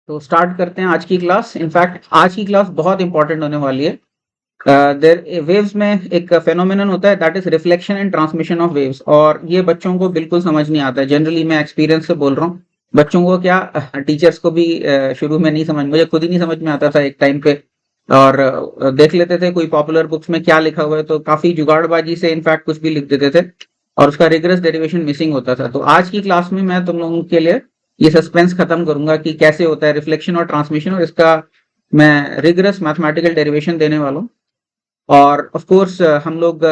तो स्टार्ट करते हैं आज की क्लास। इनफैक्ट आज की क्लास बहुत इंपॉर्टेंट होने वाली है। देयर वेव्स में एक फेनोमेनन होता है that is reflection and transmission of waves, और ये बच्चों को बिल्कुल समझ नहीं आता है। जनरली मैं एक्सपीरियंस से बोल रहा हूँ, बच्चों को क्या, टीचर्स को भी शुरू में नहीं समझ, मुझे खुद ही नहीं समझ में आता था एक टाइम पे। और देख लेते थे कोई पॉपुलर बुक्स में क्या लिखा हुआ है तो काफी जुगाड़बाजी से इनफैक्ट कुछ भी लिख देते थे, और उसका रिगरस डेरिवेशन मिसिंग होता था। तो आज की क्लास में मैं तुम लोगों के लिए ये सस्पेंस खत्म करूंगा कि कैसे होता है रिफ्लेक्शन और ट्रांसमिशन, और इसका मैं रिगरस मैथमेटिकल डेरिवेशन देने वाला हूँ। और ऑफ कोर्स हम लोग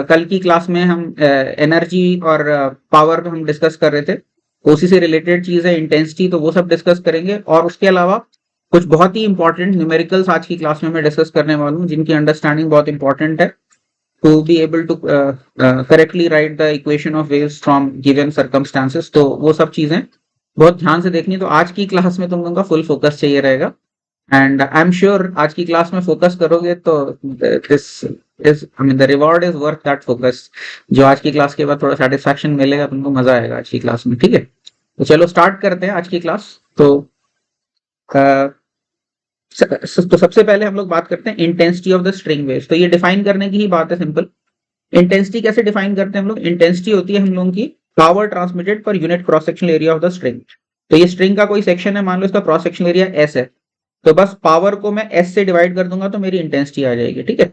कल की क्लास में हम एनर्जी और पावर हम डिस्कस कर रहे थे, तो उसी से रिलेटेड चीज है इंटेंसिटी, तो वो सब डिस्कस करेंगे। और उसके अलावा कुछ बहुत ही इंपॉर्टेंट न्यूमेरिकल्स आज की क्लास में मैं डिस्कस करने वाला हूँ, जिनकी अंडरस्टैंडिंग बहुत इंपॉर्टेंट है to be able to correctly write the equation of waves from given circumstances. तो वो सब चीजें बहुत ध्यान से देखनी। तो आज की क्लास में तुम लोगों का फुल फोकस चाहिए रहेगा, एंड आई एम श्योर आज की क्लास में फोकस करोगे तो this is, I mean the reward is worth that focus. जो आज की क्लास के बाद थोड़ा सेटिस्फैक्शन मिलेगा, तुमको मजा आएगा आज की क्लास में, ठीक है। तो चलो स्टार्ट करते हैं आज की क्लास। तो तो सबसे पहले हम लोग बात करते हैं intensity of the string waves. तो ये डिफाइन करने की ही बात है, सिंपल। इंटेंसिटी कैसे डिफाइन करते हैं हम लोग? इंटेंसिटी होती है हम लोगों की power transmitted per unit cross sectional area of the string. तो ये स्ट्रिंग का कोई सेक्शन है, मान लो इसका क्रॉस सेक्शनल एरिया एस है, तो बस पावर को मैं एस से डिवाइड कर दूंगा तो मेरी इंटेंसिटी आ जाएगी, ठीक है।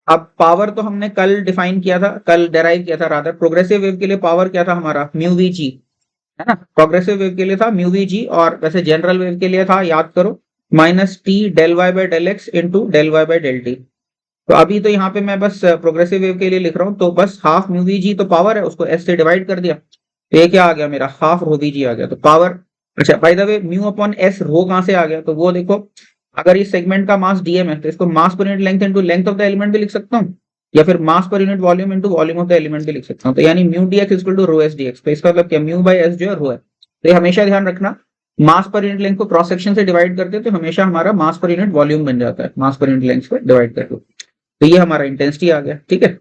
अब पावर तो हमने कल डिफाइन किया था, कल डेराइव किया था रादर। प्रोग्रेसिव वेव के लिए पावर क्या था हमारा? म्यू वी जी, है ना। प्रोग्रेसिव वेव के लिए था म्यू वी जी, और वैसे जनरल वेव के लिए था, याद करो, minus T del Y by del x into del Y by del T. तो अभी तो यहाँ पे मैं बस प्रोग्रेसिव वेव के लिए लिख रहा हूँ, तो बस हाफ म्यू वी जी तो पावर है, उसको एस से डिवाइड कर दिया, तो ये क्या आ गया मेरा? हाफ रो वी जी आ गया, तो पावर। अच्छा, by the way mu upon s rho कहाँ से आ गया? तो वो देखो, अगर इस सेगमेंट का मास डीएम है तो इसको mass per unit length into length of the element भी लिख सकता हूँ, या फिर mass per unit volume into volume of the element भी लिख सकता हूँ। तो यानी mu d x equal to rho s d x. तो इसका मतलब क्या? म्यू बाई एस जो है रो है। तो ये हमेशा ध्यान रखना, मास पर यूनिट लेंथ को क्रॉस सेक्शन से डिवाइड करते हैं तो हमेशा हमारा मास पर यूनिट वॉल्यूम बन जाता है, मास पर यूनिट लेंथ को डिवाइड करके। तो ये हमारा इंटेंसिटी आ गया, ठीक है।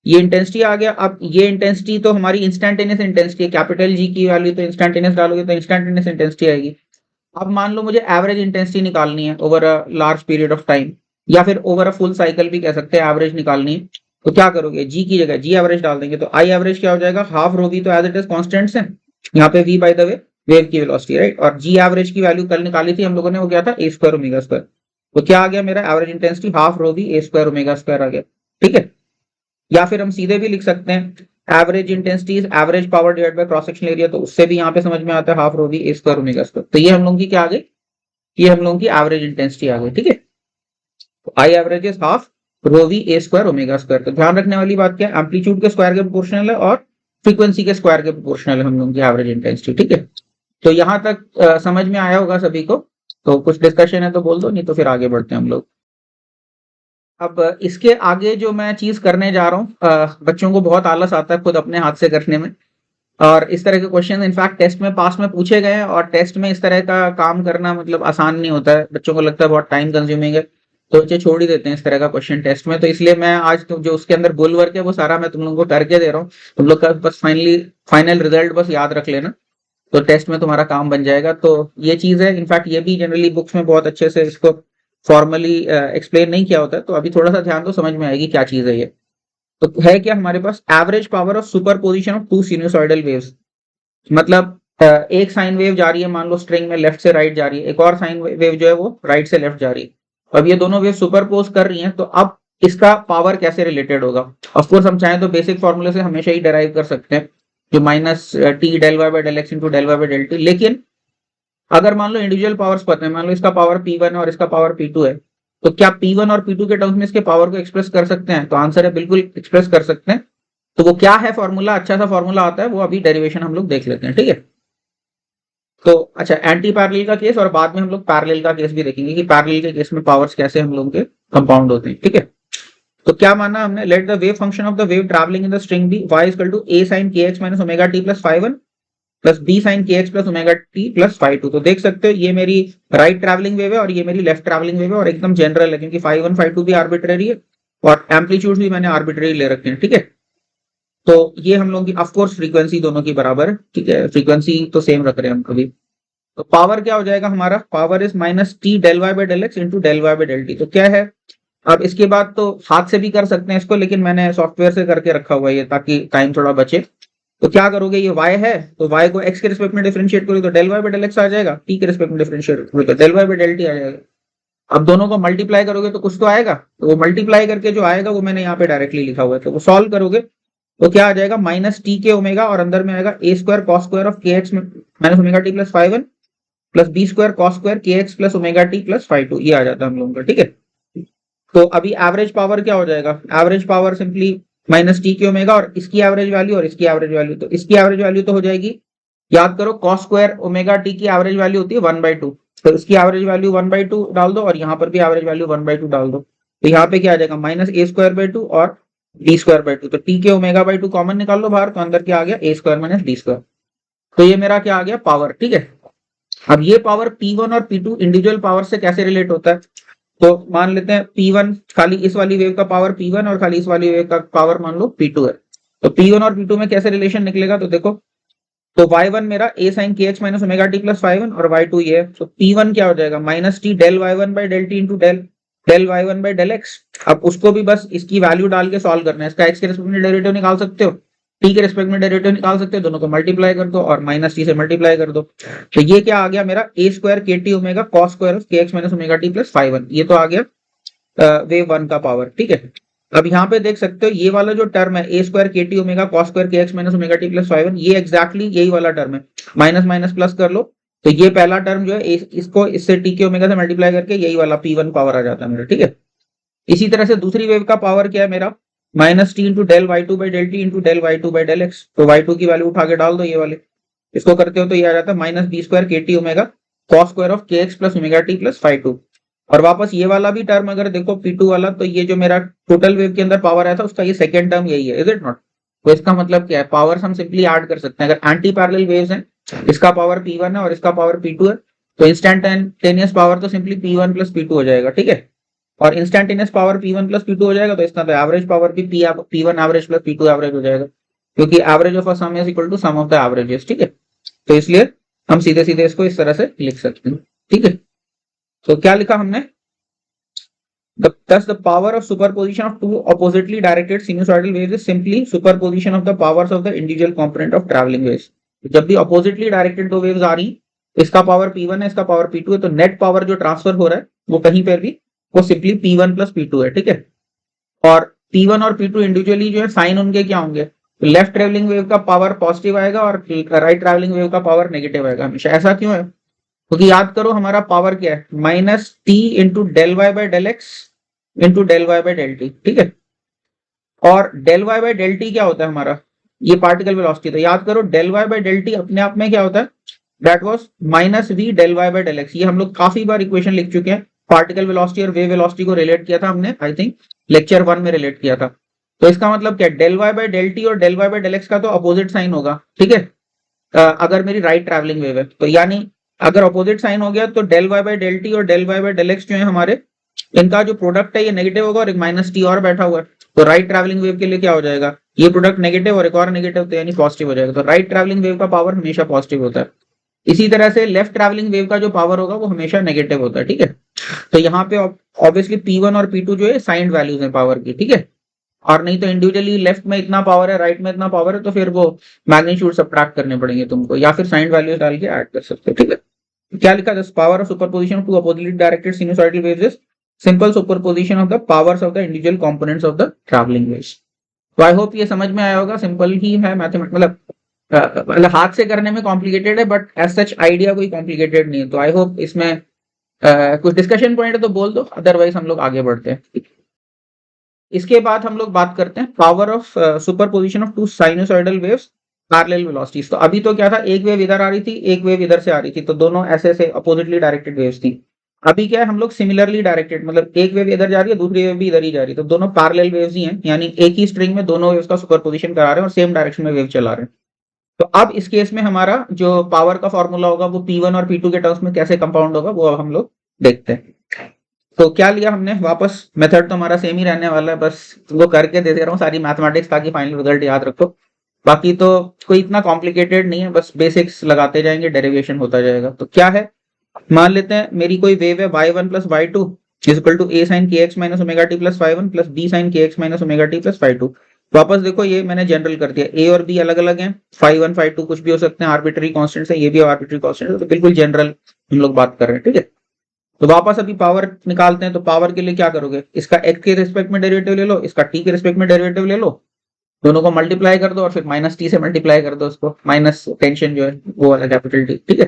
ये इंटेंसिटी आ गया। अब ये इंटेंसिटी तो हमारी इंस्टैंटेनियस इंटेंसिटी है, कैपिटल जी की वैल्यू तो इंस्टैंटेनियस डालोगे तो इंस्टैंटेनियस इंटेंसिटी आएगी। अब मान लो मुझे एवरेज इंटेंसिटी निकालनी है over a large period of time, या फिर ओवर अ फुल साइकिल भी कह सकते हैं, एवरेज निकालनी है। तो क्या करोगे? जी की जगह जी एवरेज डाल देंगे, तो आई एवरेज क्या हो जाएगा? हाफ रो वी तो एज इट इज कॉन्स्टेंट्स है, यहाँ पे V by the way wave की वेलोसिटी, राइट। और जी एवरेज की वैल्यू कल निकाली थी हम लोगों ने, वो क्या था? A square omega square. तो क्या आ गया मेरा? Average intensity half rho v a square omega square आ गया, ठीक है। या फिर हम सीधे भी लिख सकते हैं average intensity is average power divide by cross sectional area, तो उससे भी यहाँ पे समझ में आता है half rho v a square omega square. तो ये हम लोगों की क्या आ गई? ये हम लोगों की एवरेज इंटेंसिटी आ गई, ठीक है। तो I average is half rho v a square omega square. तो ध्यान रखने वाली बात क्या है? एम्पलीट्यूड के स्क्वायर के प्रोपोर्शनल है और फ्रीक्वेंसी के स्क्वायर के प्रोपोर्शनल है हम लोगों की एवरेज इंटेंसिटी, ठीक है। तो यहां तक समझ में आया होगा सभी को। तो कुछ डिस्कशन है तो बोल दो, नहीं तो फिर आगे बढ़ते हैं हम लोग। अब इसके आगे जो मैं चीज करने जा रहा हूँ, बच्चों को बहुत आलस आता है खुद अपने हाथ से करने में, और इस तरह के क्वेश्चन इनफैक्ट टेस्ट में पास में पूछे गए हैं, और टेस्ट में इस तरह का काम करना मतलब आसान नहीं होता है, बच्चों को लगता है बहुत टाइम कंज्यूमिंग है, तो बच्चे छोड़ ही देते हैं इस तरह का क्वेश्चन टेस्ट में। तो इसलिए मैं आज तो जो उसके अंदर बुल वर्क है वो सारा मैं तुम लोगों को करके दे रहा हूँ। तुम लोग का बस फाइनल रिजल्ट बस याद रख लेना, तो टेस्ट में तुम्हारा काम बन जाएगा। तो ये चीज है, इनफैक्ट ये भी जनरली बुक्स में बहुत अच्छे से इसको फॉर्मली एक्सप्लेन नहीं किया होता है, तो अभी थोड़ा सा ध्यान दो, समझ में आएगी क्या चीज है ये। तो है क्या हमारे पास? Average power of superposition of two sinusoidal waves. मतलब एक साइन वेव जा रही है, मान लो स्ट्रिंग में लेफ्ट से राइट जा रही है, एक और साइन वेव जो है वो राइट से लेफ्ट जा रही है। अब ये दोनों वेव सुपरपोज कर रही हैं, तो अब इसका पावर कैसे रिलेटेड होगा? ऑफकोर्स हम चाहें तो बेसिक फॉर्मूले से हमेशा ही डेराइव कर सकते हैं, जो minus T del Y by del x into del Y by del T. लेकिन अगर मान लो इंडिविजुअल पावर्स पता है, मान लो इसका पावर P1 और इसका पावर P2 है, तो क्या P1 और P2 के टर्म्स में इसके पावर को एक्सप्रेस कर सकते हैं? तो आंसर है बिल्कुल एक्सप्रेस कर सकते हैं। तो वो क्या है फॉर्मूला? अच्छा सा फॉर्मूला आता है, वो अभी डेरिवेशन हम लोग देख लेते हैं, ठीक है। तो अच्छा, एंटी पैरेलल का केस, और बाद में हम लोग पैरेलल का केस भी देखेंगे कि पैरेलल के केस में पावर्स कैसे हम लोग के कंपाउंड होते हैं, ठीक है। तो क्या माना हमने? Let the wave function of the wave travelling in the string be y equal to a sin kx minus omega t plus phi 1 plus b sin kx plus omega t plus phi 2। तो देख सकते हो ये मेरी right travelling wave है और ये मेरी लेफ्ट ट्रैवलिंग वेव है, और एकदम जनरल है क्योंकि फाई 1 फाई 2 भी आर्बिट्रेरी है और एम्पलीट्यूड भी मैंने आर्बिट्रेरी ले रखे हैं, ठीक है। तो ये हम लोग की ऑफ कोर्स फ्रीक्वेंसी दोनों की बराबर है, ठीक है, फ्रीक्वेंसी तो सेम रख रहे हैं हम कभी। तो पावर क्या हो जाएगा हमारा, power is minus T del Y by del x into del Y by del T. तो क्या है, अब इसके बाद तो हाथ से भी कर सकते हैं इसको, लेकिन मैंने सॉफ्टवेयर से करके रखा हुआ है ये, ताकि टाइम थोड़ा बचे। तो क्या करोगे, ये y है तो y को x के रिस्पेक्ट में डिफरेंशिएट करोगे तो del Y by del x आ जाएगा, t के रिस्पेक्ट में डिफरेंशिएट करोगे तो del Y by del t आ जाएगा। अब दोनों को मल्टीप्लाई करोगे तो कुछ तो आएगा, तो वो मल्टीप्लाई करके जो आएगा वो मैंने यहाँ पे डायरेक्टली लिखा हुआ है। तो वो सॉल्व करोगे तो क्या आ जाएगा, माइनस टी के ओमेगा और अंदर में आएगा a square cos square of k x minus omega T plus 5 plus b square cos square k x plus omega T plus 5 ये आ जाता है हम लोगों का। ठीक है, तो अभी एवरेज पावर क्या हो जाएगा, average power simply minus T के ओमेगा और इसकी एवरेज वैल्यू और इसकी एवरेज वैल्यू, तो इसकी एवरेज वैल्यू तो हो जाएगी, याद करो कॉस स्क्वायर ओमेगा टी की एवरेज वैल्यू होती है 1/2, तो इसकी एवरेज वैल्यू 1/2 डाल दो और यहाँ पर भी एवरेज वैल्यू 1/2 डाल दो। तो यहाँ पे क्या आ जाएगा, माइनस ए स्क्वायर बाई 2 और डी स्क्वायर बाई 2, तो टी के ओमेगा बाई 2 कॉमन निकाल लो बाहर, तो अंदर क्या आ गया ए स्क्वायर माइनस डी स्क्वायर। तो ये मेरा क्या आ गया, पावर। ठीक है, अब ये पावर P1 और P2 इंडिविजुअल पावर से कैसे रिलेट होता है, तो मान लेते हैं P1 खाली इस वाली वेव का पावर P1 और खाली इस वाली वेव का पावर मान लो P2 है। तो P1 और P2 में कैसे रिलेशन निकलेगा, तो देखो, तो y1 मेरा a sin kx minus omega T plus 5 और y2 ये है, तो P1 क्या हो जाएगा, minus T del y1 by del T into del del y1 by del X. अब उसको भी बस इसकी वैल्यू डाल के सॉल्व करना है, इसका x के रिस्पेक्ट में डेरिवेटिव निकाल सकते हो, t के रिस्पेक्ट में डेरिवेटिव निकाल सकते हो, दोनों को मल्टीप्लाई कर दो और माइनस टी से मल्टीप्लाई कर दो। तो ये क्या आ गया मेरा, a square k t omega cos square of k x minus omega T plus 5, ये तो आ गया वेव 1 का पावर। ठीक है, अब यहाँ पे देख सकते हो ये वाला जो टर्म है ए square k t omega cos square k x minus omega T plus 5, ये एग्जैक्टली यही वाला टर्म है, माइनस माइनस प्लस कर लो, तो ये पहला टर्म जो है इसको इससे टी के ओमेगा से मल्टीप्लाई करके यही वाला P1 पावर आ जाता है मेरा। ठीक है, इसी तरह से दूसरी वेव का पावर क्या है मेरा, minus T into del Y two by del T into del Y two by del X. तो वाई टू की वैल्यू उठा के डाल दो ये वाले, इसको करते हो तो ये आ जाता है minus b square k t omega cos square of k x plus omega T plus 5 और वापस ये वाला भी टर्म अगर देखो P2 वाला, तो ये जो मेरा टोटल वेव के अंदर पावर आया था उसका ये सेकंड टर्म यही है, इज इट नॉट। तो इसका मतलब क्या है, पावर हम सिंपली ऐड कर सकते हैं, अगर एंटी पैरेलल वेव्स हैं, इसका पावर P1 है और इसका पावर P2 है, तो इंस्टेंटेनियस पावर तो सिंपली P1 प्लस P2 हो जाएगा। ठीक है, और instantaneous power P1 plus P2 हो जाएगा, तो इसका तो एवरेज पावर भी P1 average plus P2 average हो जाएगा, क्योंकि average of a sum is equal to sum of the averages. ठीक है, तो इसलिए हम सीधे सीधे इसको इस तरह से लिख सकते हैं। ठीक है, तो क्या लिखा हमने, thus the power of superposition of two oppositely directed sinusoidal waves is simply superposition of the powers of the individual component of traveling waves। जब भी oppositely directed दो waves आ रही, इसका पावर P1 है, इसका पावर P2 है, तो net power जो ट्रांसफर हो रहा है वो कहीं पर भी वो सिंपली P1 प्लस P2 है। ठीक है, और P1 और P2 इंडिविजुअली जो है साइन उनके क्या होंगे, तो लेफ्ट ट्रेवलिंग वेव का पावर पॉजिटिव आएगा और राइट ट्रेवलिंग वेव का पावर नेगेटिव आएगा हमेशा। ऐसा क्यों है, क्योंकि याद करो हमारा पावर क्या है, minus T into del Y by del x into del Y by del T. ठीक है, और del Y by del T क्या होता है हमारा, ये पार्टिकल वेलोसिटी। तो याद करो del Y by del T अपने आप में क्या होता है, that was minus we del Y by del x. ये हम लोग काफी बार इक्वेशन लिख चुके हैं, पार्टिकल वेलोसिटी और वेव वेलोसिटी को रिलेट किया था हमने, आई थिंक लेक्चर 1 में रिलेट किया था। तो इसका मतलब क्या, del Y by del t और del Y by del x का तो अपोजिट साइन होगा। ठीक है, अगर मेरी राइट ट्रैवलिंग वेव है, तो यानी अगर अपोजिट साइन हो गया तो del Y by del t और del Y by del x जो है हमारे, इनका जो प्रोडक्ट है ये नेगेटिव होगा और एक माइनस टी और बैठा हुआ है, तो राइट ट्रैवलिंग वेव के लिए क्या हो जाएगा, ये प्रोडक्ट नेगेटिव और एक और नेगेटिव, तो यानी पॉजिटिव हो जाएगा। तो राइट ट्रैवलिंग वेव का पावर हमेशा पॉजिटिव होता है, इसी तरह से लेफ्ट ट्रैवलिंग वेव का जो पावर होगा वो हमेशा नेगेटिव होता है। ठीक है, तो यहाँ पे ऑब्वियसली P1 और P2 जो है साइंड वैल्यूज है पावर की। ठीक है, और नहीं तो इंडिविजुअली लेफ्ट में इतना पावर है, राइट में इतना पावर है, तो फिर वो मैग्नीट्यूड सब्ट्रैक्ट करने पड़ेंगे तुमको, या फिर साइंड वैल्यूज डाल के ऐड कर सकते हो। ठीक है, क्या लिखा, this power of superposition of two oppositely directed sinusoidal waves is simple superposition of the powers of the individual components of the travelling waves. तो आई होप ये समझ में आया होगा, सिंपल ही है मैथमेटिक्स, मतलब हाथ से करने में कॉम्प्लिकेटेड है, बट एज सच आइडिया कोई कॉम्प्लिकेटेड नहीं है। तो आई होप इसमें कुछ डिस्कशन पॉइंट है तो बोल दो, अदरवाइज हम लोग आगे बढ़ते हैं। इसके बाद हम लोग बात करते हैं power of superposition of two sinusoidal waves parallel velocities. तो अभी तो क्या था, एक वेव इधर आ रही थी, एक वेव इधर से आ रही थी, तो दोनों ऐसे ऐसे अपोजिटली डायरेक्टेड वेव्स थी। अभी क्या है, हम लोग सिमिलरली डायरेक्टेड, मतलब एक वेव इधर जा रही है, दूसरी वेव भी इधर ही जा रही है, तो दोनों पैरेलल वेव्स ही हैं, यानी एक ही स्ट्रिंग में दोनों वेव्स का सुपरपोजिशन करा रहे हैं और सेम डायरेक्शन में वेव चला रहे हैं। तो अब इस केस में हमारा जो पावर का फॉर्मूला होगा वो P1 और P2 के टर्म्स में कैसे कंपाउंड होगा वो अब हम लोग देखते हैं। तो क्या लिया हमने, वापस मेथड तो हमारा सेम ही रहने वाला है, बस तुमको करके दे दे रहा हूँ सारी मैथमेटिक्स ताकि फाइनल रिजल्ट याद रखो। बाकी तो कोई इतना कॉम्प्लिकेटेड नहीं है, बस बेसिक्स लगाते जाएंगे, डेरिवेशन होता जाएगा। तो क्या है, मान लेते हैं मेरी कोई वेव है y1 plus y2 is equal to a sin kx minus omega T plus y1 plus b sin kx minus omega T plus y2। वापस देखो ये मैंने जनरल कर दिया, a और b अलग अलग हैं, phi1 phi2 कुछ भी हो सकते हैं, आर्बिट्री कांस्टेंट्स है, ये भी आर्बिट्री कांस्टेंट है, तो बिल्कुल जनरल हम लोग बात कर रहे हैं, ठीक है। तो वापस अभी पावर निकालते हैं, तो पावर के लिए क्या करोगे, इसका x के रिस्पेक्ट में डेरिवेटिव ले लो, इसका t के रिस्पेक्ट में डेरिवेटिव ले लो, दोनों को मल्टीप्लाई कर दो और फिर माइनस टी से मल्टीप्लाई कर दो, उसको माइनस टेंशन जो है वो वाला कैपिटल टी, ठीक है।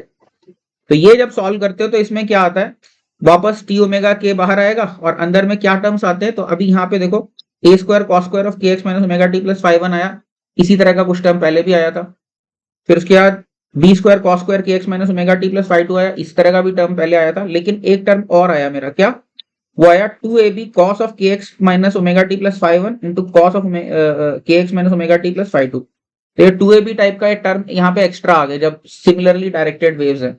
तो ये जब सॉल्व करते हो तो इसमें क्या आता है, वापस टी ओमेगा के बाहर आएगा और अंदर में क्या टर्म्स आते हैं, तो अभी यहाँ पे देखो ए square cos square of k x minus omega T plus 5 आया, इसी तरह का कुछ टर्म पहले भी आया था। फिर उसके बाद B square cos square k x minus omega T plus 5 आया, इस तरह का भी टर्म पहले आया था, लेकिन एक टर्म और आया मेरा, क्या वो आया 2ab cos of k x minus omega T plus 5 into cos of k x minus omega T plus 5। तो ये 2ab टाइप का एक टर्म यहाँ पे एक्स्ट्रा आ गया जब सिमिलरली डायरेक्टेड वेव्स है।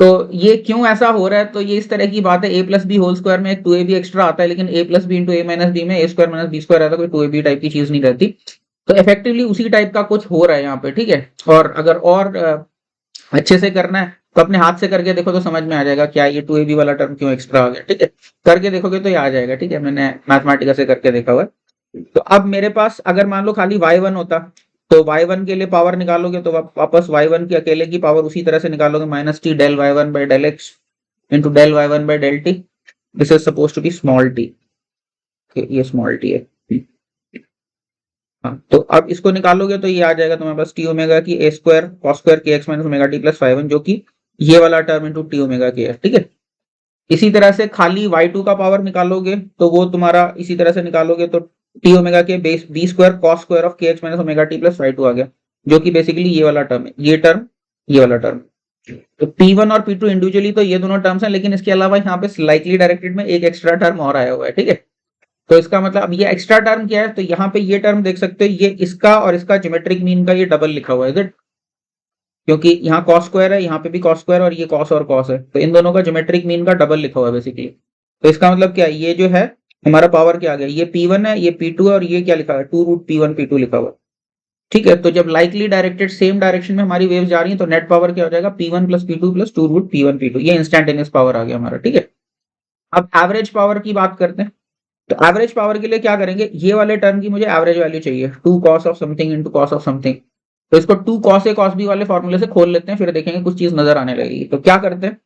तो ये क्यों ऐसा हो रहा है, तो ये इस तरह की बात है, ए प्लस बी होल स्क्वायर में एक 2ab एक्स्ट्रा आता है, लेकिन ए प्लस बी इंटू ए माइनस बी में ए स्क्वायर माइनस बी स्क्वायर आता है, कोई 2ab टाइप की चीज नहीं रहती। तो इफेक्टिवली उसी टाइप का कुछ हो रहा है यहाँ पे, ठीक है। और अगर और अच्छे से करना है तो अपने हाथ से करके देखो तो समझ में आ जाएगा क्या ये 2ab वाला टर्म क्यों एक्स्ट्रा आ गया, ठीक है। करके देखोगे तो ये आ जाएगा, ठीक है, मैंने मैथमेटिक्स से करके देखा हुआ है। तो अब मेरे पास अगर मान लो खाली y1 होता, तो y1 के लिए पावर निकालोगे तो वापस y1 की अकेले की पावर उसी तरह से निकालोगे, minus T del y1 by del x into del y1 by del T, this is suppose to be small T, ये स्मॉल टी है। हाँ, तो अब इसको निकालोगे तो ये आ जाएगा तुम्हारे पास टी ओमेगा की ए square cos square k x minus omega T plus 5 जो कि ये वाला टर्म इंटू टी ओमेगा की है, ठीक है। इसी तरह से खाली y2 का पावर निकालोगे तो वो तुम्हारा इसी तरह से निकालोगे तो टी ओमेगा के बेस b square cos square of k x minus omega T plus 5 आ गया, जो कि बेसिकली ये वाला टर्म है, ये टर्म ये वाला टर्म। तो P1 और P2 इंडिविजुअली तो ये दोनों टर्म्स हैं, लेकिन इसके अलावा यहाँ पे स्लाइटली डायरेक्टेड में एक एक्स्ट्रा टर्म और आया हुआ है, ठीक है। तो इसका मतलब अब ये एक्स्ट्रा टर्म क्या है, तो यहाँ पे ये टर्म देख सकते हो, ये इसका और इसका ज्योमेट्रिक मीन का ये डबल लिखा हुआ है, क्योंकि यहाँ कॉस स्क्वायर है, यहाँ पे भी कॉस स्क्वायर और ये कॉस और कॉस है, तो इन दोनों का ज्योमेट्रिक मीन का डबल लिखा हुआ है बेसिकली। तो इसका मतलब क्या है, ये जो है हमारा पावर क्या आ गया, ये P1 है, ये P2 है, और ये क्या लिखा है 2 रूट P1 P2 लिखा हुआ है, ठीक है। तो जब लाइकली डायरेक्टेड सेम डायरेक्शन में हमारी वेव्स जा रही है तो नेट पावर क्या हो जाएगा P1 plus P2 plus 2 root P1 P2, ये इंस्टेंटेनियस पावर आ गया हमारा, ठीक है। अब एवरेज पावर की बात करते हैं, तो एवरेज पावर के लिए क्या करेंगे, ये वाले टर्म की मुझे एवरेज वैल्यू चाहिए, 2 cos of something into cos of something. तो इसको 2 cos a cos b वाले फॉर्मूले से खोल लेते हैं, फिर देखेंगे कुछ चीज नजर आने लगेगी। तो क्या करते हैं,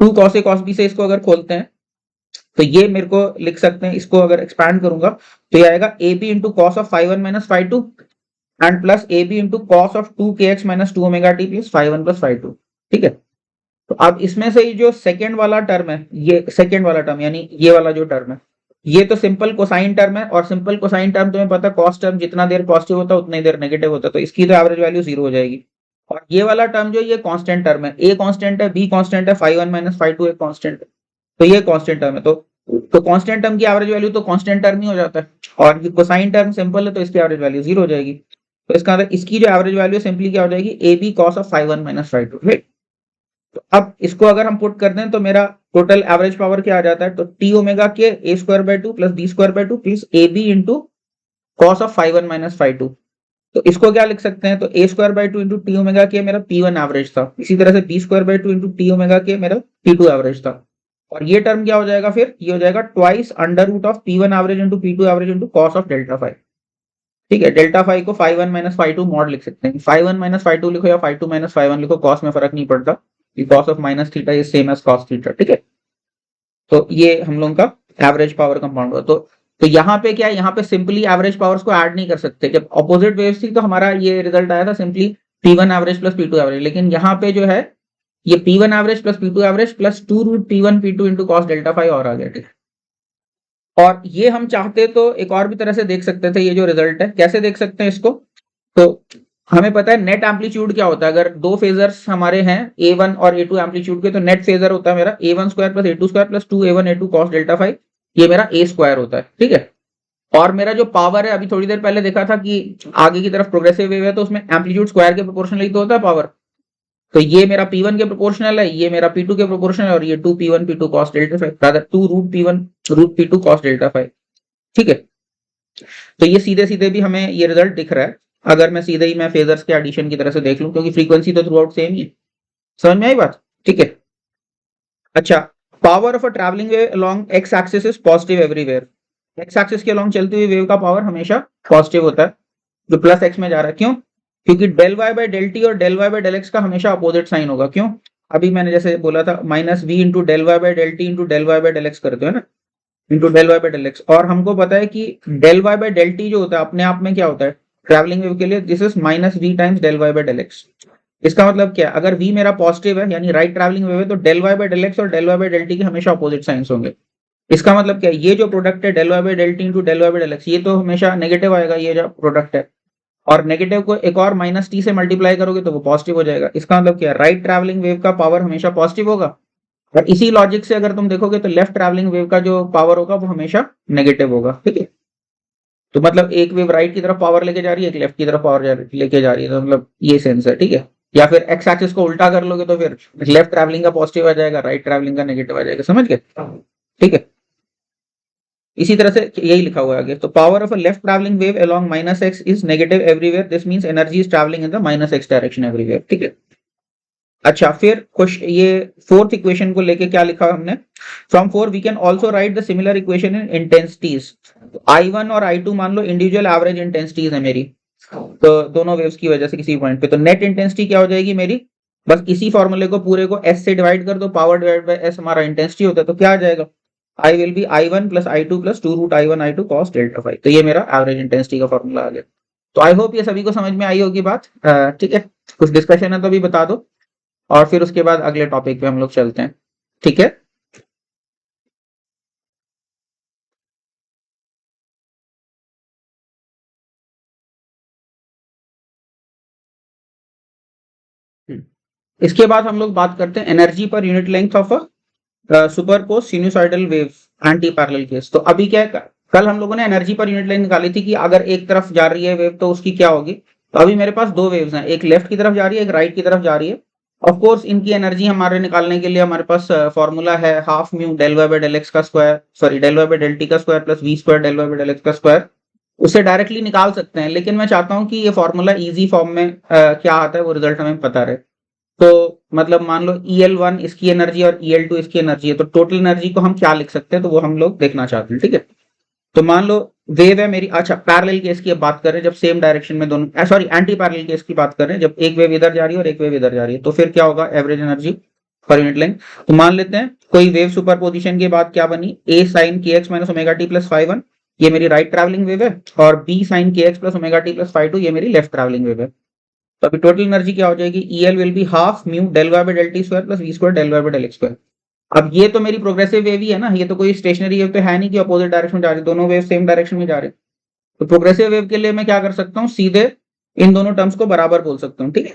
2 cos a cos b से इसको अगर खोलते हैं तो ये मेरे को लिख सकते हैं, इसको अगर एक्सपैंड करूंगा तो ये आएगा ab into cos of 5 1 minus 5 2 and plus ab into cos of 2 kx minus 2 omega T plus 5 1 plus 5 2, ठीक है। तो अब इसमें से जो सेकेंड वाला टर्म है, ये सेकेंड वाला टर्म यानी ये वाला जो टर्म है, ये तो सिंपल कोसाइन टर्म है, और सिंपल कोसाइन टर्म तुम्हें पता है कॉस टर्म जितना देर पॉजिटिव होता है उतना ही देर नेगेटिव होता है, तो इसकी तो एवरेज वैल्यू 0 हो जाएगी। और ये वाला टर्म जो ये कांस्टेंट टर्म है, ए कांस्टेंट है, बी कांस्टेंट है, 5 1 माइनस 5 2 एक कांस्टेंट है, तो ये कांस्टेंट टर्म है। तो कांस्टेंट टर्म की एवरेज वैल्यू तो कांस्टेंट टर्म ही हो जाता है, और ये कोसाइन टर्म सिंपल है तो इसकी एवरेज वैल्यू 0 हो जाएगी। तो इसका मतलब इसकी जो एवरेज वैल्यू सिंपली क्या हो जाएगी, A B cos of 5 1 minus 5 2, right. तो अब इसको अगर हम पुट कर दें तो मेरा टोटल एवरेज पावर क्या आ जाता है, तो t omega k a square by 2 plus b square by 2 plus a b into cos of 5 1 minus 5 2। तो इसको क्या लिख सकते हैं, तो a square by 2 into t omega k मेरा P1 एवरेज था, इसी तरह से b square by 2 into t omega k मेरा P2 एवरेज था। और ये टर्म क्या हो जाएगा, फिर ये हो जाएगा twice under root of P1 average into P2 average into cos of delta 5, ठीक है। डेल्टा 5 को 5 1 माइनस 5 2 मॉड लिख सकते हैं, 5 1 माइनस 5 2 लिखो या 5 2 माइनस 5 1 लिखो, कॉस में फर्क नहीं पड़ता, cos of minus theta is same as cos theta, ठीक है। तो ये हम लोगों का एवरेज पावर कंपाउंड हुआ। तो यहाँ पे क्या है, यहाँ पे सिंपली एवरेज पावर्स को ऐड नहीं कर सकते, जब ऑपोजिट वेव्स थी तो हमारा ये रिजल्ट आया था simply P1 average plus P2 average, लेकिन यहाँ पे जो है ये P1 average plus P2 average plus 2 root P1 P2 into cos delta 5 और आ गया, ठीक है। और ये हम चाहते तो एक और भी तरह से देख सकते थे, ये जो रिजल्ट है कैसे देख सकते हैं इसको, तो हमें पता है नेट एम्पलीट्यूड क्या होता है, अगर दो फेजर्स हमारे हैं A1 और A2 एम्पलीट्यूड के, तो नेट फेजर होता है मेरा A1 square plus A2 square plus 2A1 A2 cos delta 5, ये मेरा A स्क्वायर होता है, ठीक है। और मेरा जो पावर है, अभी थोड़ी देर पहले देखा था कि आगे की तरफ प्रोग्रेसिव वेव है तो उसमें एम्पलीट्यूड स्क्वायर के प्रोपोर्शनल ही तो होता है पावर, तो ये मेरा P1 के प्रोपोर्शनल है, ये मेरा P2 के प्रोपोर्शनल है, और ये 2 P1 P2 cos delta 5 rather 2 root P1 root P2 cos delta 5, ठीक है। तो ये सीधे सीधे भी हमें ये रिजल्ट दिख रहा है। अगर मैं सीधे ही मैं फेजर्स के एडिशन की तरह से देख लूं, क्योंकि फ्रीक्वेंसी तो थ्रू आउट सेम ही है। समझ में आई बात? ठीक है। अच्छा, power of a travelling wave along x axis is positive everywhere. X axis के अलोंग चलती हुई वेव का पावर हमेशा पॉजिटिव होता है, जो प्लस एक्स में जा रहा है। क्यों? क्योंकि del Y by del t और del Y by del x का हमेशा अपोजिट साइन होगा। क्यों? अभी मैंने जैसे बोला था minus V into del Y by del T into del Y by del X करते हो ना, into del Y by del x. और हमको पता है कि del Y by del T जो होता है अपने आप में क्या होता है ट्रैवलिंग वेव के लिए, this is minus v times del Y by del x. इसका मतलब क्या है, अगर v मेरा पॉजिटिव है यानी राइट ट्रैवलिंग वेव है, तो del Y by del x और del Y by del t के हमेशा अपोजिट साइंस होंगे। इसका मतलब क्या है, ये जो प्रोडक्ट है del Y by del T into del Y by del x, ये तो हमेशा नेगेटिव आएगा, ये जो प्रोडक्ट है। और नेगेटिव को एक और माइनस टी से मल्टीप्लाई करोगे तो वो पॉजिटिव हो जाएगा। इसका मतलब क्या है, राइट ट्रैवलिंग वेव का पावर हमेशा पॉजिटिव होगा। और इसी लॉजिक से अगर तुम देखोगे तो लेफ्ट ट्रैवलिंग वेव का जो पावर होगा वो हमेशा नेगेटिव होगा। ठीक है, तो मतलब एक वेव राइट की तरफ पावर लेके जा रही है, एक लेफ्ट की तरफ पावर लेके जा रही है, तो मतलब ये सेंस है। ठीक है, या फिर एक्स एक्सिस को उल्टा कर लोगे तो फिर लेफ्ट ट्रैवलिंग का पॉजिटिव आ जाएगा, राइट ट्रैवलिंग का नेगेटिव आ जाएगा। समझ गए? ठीक है, इसी तरह से यही लिखा हुआ है आगे। तो power of a left travelling wave along minus x is negative everywhere, this means energy is travelling in the minus x direction everywhere. ठीक है। अच्छा, फिर क्वेश्चन ये फोर्थ इक्वेशन को लेके क्या लिखा हमने, from four we can also write the similar equation in intensities. I1 और I2 मान लो इंडिविजुअल एवरेज इंटेंसिटीज है मेरी, तो दोनों वेव्स की वजह से किसी पॉइंट पे, तो नेट इंटेंसिटी क्या हो जाएगी मेरी, बस इसी फॉर्मूले को पूरे को S से डिवाइड कर दो, पावर डिवाइड बाय S हमारा इंटेंसिटी होता है, तो क्या आ जाएगा, I will be I1 plus I2 plus 2 root I1 I2 cos delta phi. तो ये मेरा एवरेज इंटेंसिटी का फॉर्मूला आ गया। तो आई होप ये सभी को समझ में आई होगी बात। ठीक है, कुछ डिस्कशन है तो अभी बता दो, और फिर उसके बाद अगले टॉपिक पे हम लोग चलते हैं। ठीक है। इसके बाद हम लोग बात करते हैं energy per unit length of a superpose sinusoidal wave anti parallel case. तो अभी क्या है, कल हम लोगों ने एनर्जी पर यूनिट लेंथ निकाली थी कि अगर एक तरफ जा रही है वेव तो उसकी क्या होगी। तो अभी मेरे पास दो वेव्स हैं, एक लेफ्ट की तरफ जा रही है, एक राइट की तरफ जा रही है। ऑफ कोर्स इनकी एनर्जी हमारे निकालने के लिए हमारे पास फॉर्मूला है half mu del Y by del x का square, sorry del Y by del t का square plus v square del Y by del x का स्क्वायर। उससे डायरेक्टली निकाल सकते हैं, लेकिन मैं चाहता हूं कि ये फॉर्मूला इजी फॉर्म में क्या आता है वो रिजल्ट हमें पता रहे। तो मतलब मान लो EL1 इसकी एनर्जी और EL2 इसकी एनर्जी है, तो टोटल एनर्जी को हम क्या लिख सकते हैं, तो वो हम लोग देखना चाहते हैं। ठीक है, तो मान लो वेव है मेरी, अच्छा पैरेलल केस की अब बात कर रहे हैं, जब सेम डायरेक्शन में दोनों, सॉरी एंटी पैरेलल केस की बात कर रहे हैं, जब एक वेव इधर जा रही है और एक वेव इधर जा रही है, तो फिर क्या होगा average energy per unit length. तो मान लेते हैं कोई वेव सुपर पोजिशन के बाद क्या बनी, A sin kx minus omega T plus five one, ये मेरी राइट ट्रैवलिंग वेव है, और B sin kx plus omega T plus five two ये मेरी लेफ्ट ट्रैवलिंग वेव है। तो अभी टोटल एनर्जी क्या हो जाएगी, EL will be half mu del Y by del t square plus v square del Y by del x square. अब ये तो मेरी प्रोग्रेसिव वेव ही है ना, ये तो कोई स्टेशनरी वेव तो है नहीं कि अपोजिट डायरेक्शन में जा रही है, दोनों वेव सेम डायरेक्शन में जा रहे हैं। तो प्रोग्रेसिव वेव के लिए मैं क्या कर सकता हूँ, सीधे इन दोनों टर्म्स को बराबर बोल सकता हूँ। ठीक है,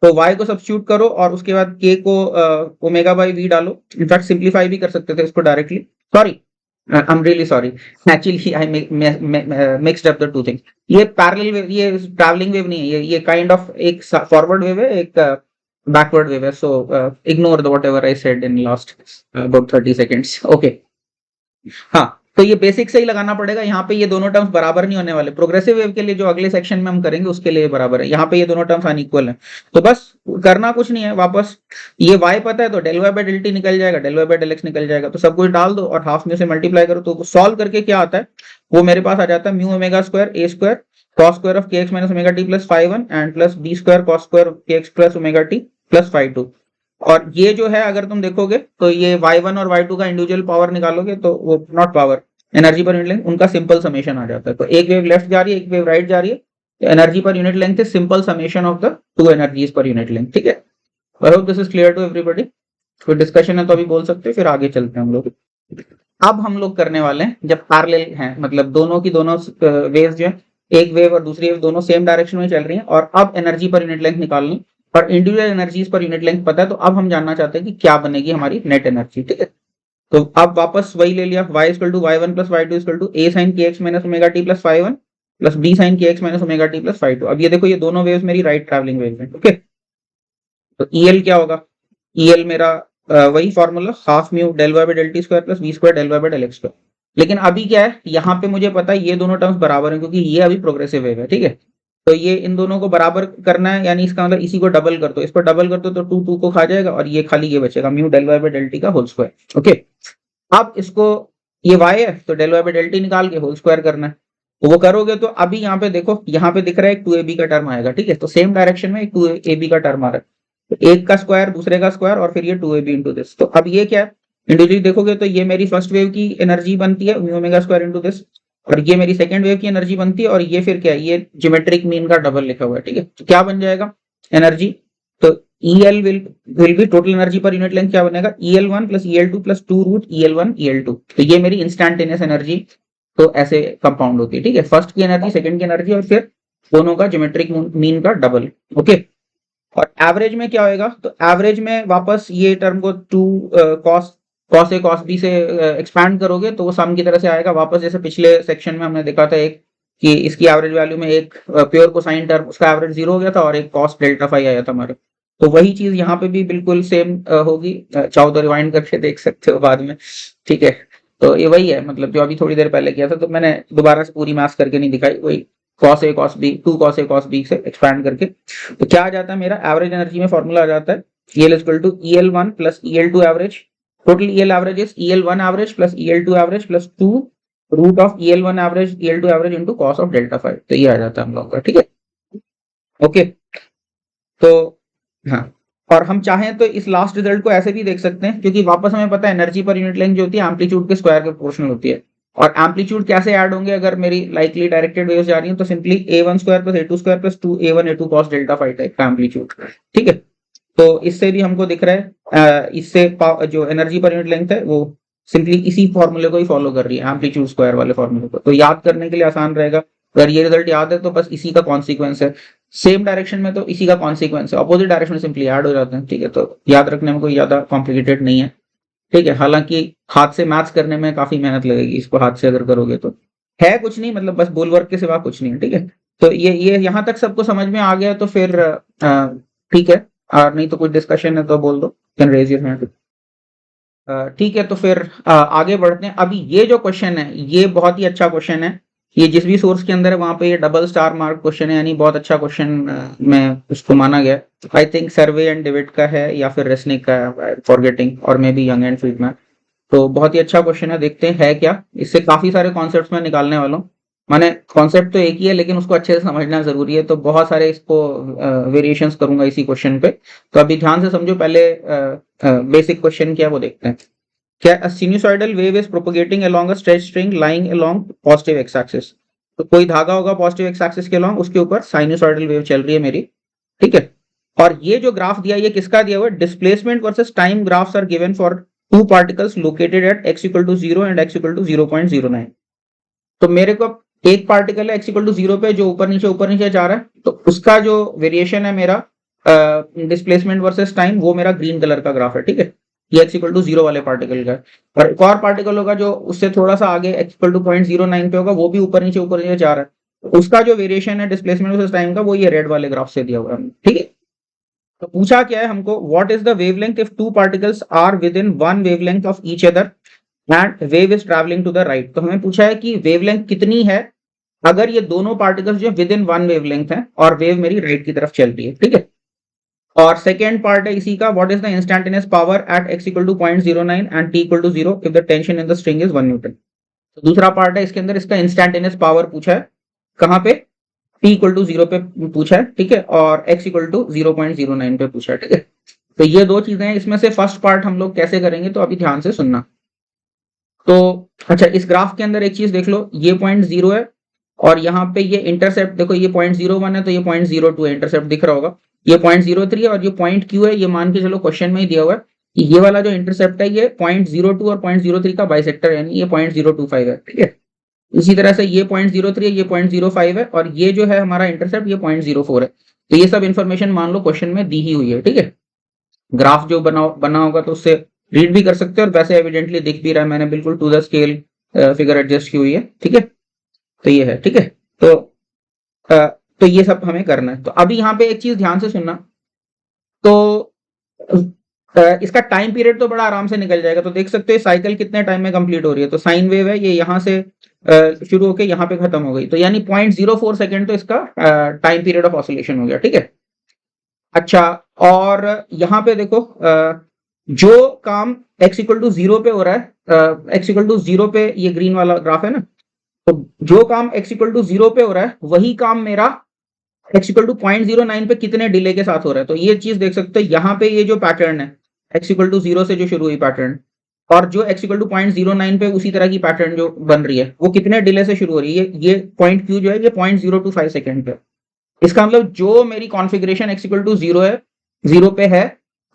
तो y को सब्स्टिट्यूट करो और उसके बाद k को ओमेगा बाई वी डालो। इनफैक्ट सिंप्लीफाई भी कर सकते थे इसको directly, sorry I am really sorry, actually I mixed up the two things. ये पैरेलल वेव, ये ट्रैवलिंग वेव नहीं है, ये काइंड ऑफ एक फॉरवर्ड वेव है, एक बैकवर्ड वेव है। So ignore the whatever I said in last about 30 seconds. Okay, हाँ, तो ये बेसिक से ही लगाना पड़ेगा। यहाँ पे ये दोनों टर्म्स बराबर नहीं होने वाले, प्रोग्रेसिव वेव के लिए जो अगले सेक्शन में हम करेंगे उसके लिए बराबर है, यहाँ पे ये दोनों टर्म्स अनइक्वल हैं। तो बस करना कुछ नहीं है, वापस ये y पता है तो del Y by del t निकल जाएगा, del Y by del x निकल जाएगा, तो सब कुछ डाल दो और हाफ म्यू से मल्टीप्लाई करो। तो सॉल्व करके क्या आता है, वो मेरे पास आ जाता है mu omega square a square cos square of k x minus omega T plus five one and plus b square cos square k x plus omega T plus five two. और ये जो है अगर तुम देखोगे तो ये y1 और y2 का इंडिविजुअल पावर निकालोगे तो वो not power, energy per unit length, उनका सिंपल समेशन आ जाता है। तो एक वेव लेफ्ट जा रही है, एक वेव राइट जा रही है, तो energy per unit length is simple summation of the two energies per unit length. ठीक है, I hope this is clear to everybody. कोई डिस्कशन है तो अभी बोल सकते हैं, फिर आगे चलते हैं हम लोग। अब हम लोग करने वाले हैं जब पैरेलल हैं, मतलब दोनों की दोनों वेव्स जो है, एक वेव और दूसरी वेव दोनों सेम डायरेक्शन में चल रही हैं, और अब एनर्जी पर यूनिट लेंथ निकालनी और individual energies per unit length पता है, तो अब हम जानना चाहते हैं कि क्या बनेगी हमारी नेट एनर्जी। ठीक है, तो अब वापस वही ले लिया, y equal to y1 plus y2 equal to a sin kx minus omega T plus five one plus b sin kx minus omega T plus five two. अब ये देखो ये दोनों वेव्स मेरी राइट ट्रैवलिंग वेव्स हैं। Okay, तो EL क्या होगा, EL मेरा वही formula half mu del Y by del t square plus v square del Y by del x square. लेकिन अभी क्या है, यहाँ पे मुझे पता है ये दोनों टर्म्स बराबर हैं क्योंकि ये अभी प्रोग्रेसिव वेव है। ठीक है, तो ये इन दोनों को बराबर करना है, यानी इसका मतलब इसी को डबल कर दो, इसको डबल कर दो तो 2 2 को खा जाएगा और ये खाली ये बचेगा mu del Y by del t का होल स्क्वायर। ओके, अब इसको ये y है तो del Y by del t निकाल के होल स्क्वायर करना है, तो वो करोगे तो अभी यहाँ पे देखो, यहाँ पे दिख रहा है एक 2ab का टर्म आएगा, ठीक है, तो सेम डायरेक्शन में एक 2ab का टर्म आ रहा है, तो एक का स्क्वायर दूसरे का स्क्वायर और फिर ये 2ab इंटू दिस। तो अब ये क्या है, इंडिविजुअली देखोगे तो ये मेरी फर्स्ट वेव की एनर्जी बनती है mu omega square into this, और ये मेरी सेकंड वेव की एनर्जी बनती है, और ये फिर क्या है, ये ज्योमेट्रिक मीन का डबल लिखा हुआ है, ठीक है। तो क्या बन जाएगा एनर्जी, तो EL will B total energy per unit length क्या बनेगा, EL1 plus EL2 plus 2 root EL1 EL2। तो ये मेरी इंस्टेंटेनियस एनर्जी तो ऐसे कंपाउंड होती है, ठीक है, फर्स्ट की एनर्जी सेकंड की एनर्जी और फिर दोनों का ज्योमेट्रिक मीन का डबल। ओके, और एवरेज में क्या होएगा, तो एवरेज में वापस ये टर्म को 2 कॉस ए कॉस बी से एक्सपैंड करोगे तो वो सम की तरह से आएगा वापस, जैसे पिछले सेक्शन में हमने देखा था एक कि इसकी एवरेज वैल्यू में एक प्योर कोसाइन टर्म उसका एवरेज 0 हो गया था और एक कॉस डेल्टा फाई आया था हमारे, तो वही चीज यहाँ पे भी बिल्कुल सेम होगी, चाहो तो रिवाइंड करके देख सकते हो बाद में, ठीक है। तो ये वही है, मतलब जो अभी थोड़ी देर पहले किया था, तो मैंने दोबारा से पूरी मैथ्स करके नहीं दिखाई, वही cos a cos b 2 cos a cos b से एक्सपैंड करके। तो क्या आ जाता है मेरा एवरेज एनर्जी में फॉर्मूला आ जाता है EL equal to EL1 plus EL2 average, total EL average is EL1 average plus EL2 average plus 2 root of EL1 average EL2 average into cos of delta phi. तो ये आ जाता है हम लोग का, ठीक है। ओके, तो हाँ, और हम चाहें तो इस लास्ट रिजल्ट को ऐसे भी देख सकते हैं, क्योंकि वापस हमें पता है एनर्जी पर यूनिट लेंथ जो होती है एम्पलीट्यूड के स्क्वायर के प्रोपोर्शनल होती है, और एम्पलीट्यूड कैसे ऐड होंगे, अगर मेरी लाइकली डायरेक्टेड वेव्स जा रही हैं तो simply a1 square plus a2 square plus 2a1 a2 cos delta phi type का एम्पलीट्यूड, ठीक है। तो इससे भी हमको दिख रहा है इससे जो एनर्जी पर यूनिट लेंथ है वो सिंपली इसी फॉर्मूले को ही फॉलो कर रही है, एम्पलीट्यूड स्क्वायर वाले फॉर्मूले को, तो याद करने के लिए आसान रहेगा। अगर ये रिजल्ट याद है तो बस इसी का कॉन्सिक्वेंस है, सेम डायरेक्शन में तो इसी का कॉन्सिक्वेंस है, अपोजिट डायरेक्शन में सिंपली ऐड हो जाते हैं, ठीक है। तो याद रखने में कोई ज्यादा कॉम्प्लिकेटेड नहीं है, ठीक है। हालांकि हाथ से मैथ्स करने में काफी मेहनत लगेगी, इसको हाथ से अगर करोगे तो है कुछ नहीं, मतलब बस बुलवर्क के सिवा कुछ नहीं है, ठीक है। तो ये यहाँ तक सबको समझ में आ गया तो फिर ठीक है, और नहीं तो कुछ डिस्कशन है तो बोल दो, कैन रेज योर हैंड। ठीक है, तो फिर आगे बढ़ते हैं। अभी ये जो क्वेश्चन है ये बहुत ही अच्छा क्वेश्चन है, ये जिस भी सोर्स के अंदर है वहां पे ये डबल स्टार मार्क क्वेश्चन है, यानी बहुत अच्छा क्वेश्चन में उसको माना गया। I think Serway and Jewett का है या फिर रेसनिक का है, फॉरगेटिंग, और may be Young and Freedman. तो बहुत ही अच्छा क्वेश्चन है, देखते हैं है क्या, इससे काफी सारे कॉन्सेप्ट में निकालने वाला हूँ। माने कॉन्सेप्ट तो एक ही है लेकिन उसको अच्छे से समझना जरूरी है, तो बहुत सारे इसको वेरिएशंस करूंगा इसी क्वेश्चन पे। तो अभी ध्यान से समझो, पहले बेसिक क्वेश्चन क्या है वो देखते हैं। क्या a sinusoidal wave is propagating along a straight string lying along positive x axis। तो कोई धागा होगा पॉजिटिव एक्स एक्सिस के along, उसके ऊपर साइनसॉइडल वेव चल रही है मेरी, ठीक है। और ये जो ग्राफ दिया ये किसका दिया हुआ है, displacement versus time graphs are given for two particles located at x equal to 0 and x equal to 0.09। तो मेरे को एक पार्टिकल है x इक्वल टू 0 पे जो ऊपर नीचे जा रहा है, तो उसका जो वेरिएशन है मेरा डिस्प्लेसमेंट वर्सेस टाइम, वो मेरा ग्रीन कलर का ग्राफ है, ठीक है। ये x इक्वल टू 0 वाले पार्टिकल का, और एक और पार्टिकल होगा जो उससे थोड़ा सा आगे x इक्वल टू 0.09 पे होगा, वो भी ऊपर नीचे जा रहा है, तो उसका जो वेरिएशन है डिस्प्लेसमेंट वर्सेस टाइम का, वो ये रेड वाले ग्राफ से दिया हुआ है, ठीक है। तो पूछा क्या है हमको, what is the wavelength if two particles are within one wavelength of each other and wave is travelling to the right. तो हमें पूछा है कि वेवलेंथ कितनी है अगर ये दोनों पार्टिकल्स जो विद इन वन वेवलेंथ है और वेव मेरी राइट की तरफ चल रही है, ठीक है। और सेकेंड पार्ट है इसी का, what is the instantaneous power at x equal to 0.09 and t equal to 0 if the tension in the string is 1 newton. तो दूसरा पार्ट है इसके अंदर, इसका इंस्टेंटेनियस पावर पूछा है, कहां पे, t इक्वल टू 0 पे पूछा है, ठीक है, और x इक्वल टू 0.09 पे पूछा है, ठीक है। तो ये दो चीजें हैं, इसमें से फर्स्ट पार्ट हम लोग कैसे करेंगे, तो अभी ध्यान से सुनना। तो अच्छा, इस ग्राफ के अंदर एक चीज देख लो, ये 0.0 है और यहाँ पे ये इंटरसेप्ट देखो, ये 0.01 है तो ये 0.02 है, इंटरसेप्ट दिख रहा होगा, ये 0.03 है, और ये पॉइंट क्यू है, ये मान के चलो क्वेश्चन में ही दिया हुआ है कि ये वाला जो इंटरसेप्ट है ये 0.02 और 0.03 का बाइसेक्टर, यानी ये 0.025 है, ठीक है। इसी तरह से ये 0.03 है, ये 0.05 है, और ये जो है हमारा इंटरसेप्ट ये 0.04 है। तो ये सब इन्फॉर्मेशन मान लो क्वेश्चन में दी ही हुई है, ठीक है। ग्राफ जो बना होगा तो उससे रीड भी कर सकते हो, और वैसे एविडेंटली दिख भी रहा है, मैंने बिल्कुल to the scale figure adjust की हुई है, ठीक है। तो ये है, ठीक है। तो तो ये सब हमें करना है। तो अभी यहाँ पे एक चीज ध्यान से सुनना, तो इसका टाइम पीरियड तो बड़ा आराम से निकल जाएगा। तो देख सकते हो साइकिल कितने टाइम में कंप्लीट हो रही है, तो साइन वेव है ये यहाँ से शुरू होके यहाँ पे खत्म हो गई, तो यानी 0.04 सेकेंड तो इसका टाइम पीरियड ऑफ ऑसिलेशन हो गया, ठीक है। अच्छा, और यहाँ पे देखो जो काम x इक्वल टू 0 पे हो रहा है, x इक्वल टू 0 पे ये ग्रीन वाला ग्राफ है ना, तो जो काम x इक्वल टू 0 पे हो रहा है वही काम मेरा x इक्वल टू 0.09 पे कितने डिले के साथ हो रहा है। तो ये चीज देख सकते हो यहाँ पे, ये जो पैटर्न है x इक्वल टू 0 से जो शुरू हुई पैटर्न, और जो x इक्वल टू 0.09 पे उसी तरह की पैटर्न जो बन रही है वो कितने डिले से शुरू हो रही है। ये पॉइंट Q जो है ये 0.025 सेकेंड पे। इसका मतलब जो मेरी कॉन्फ़िगरेशन x इक्वल टू 0 पे है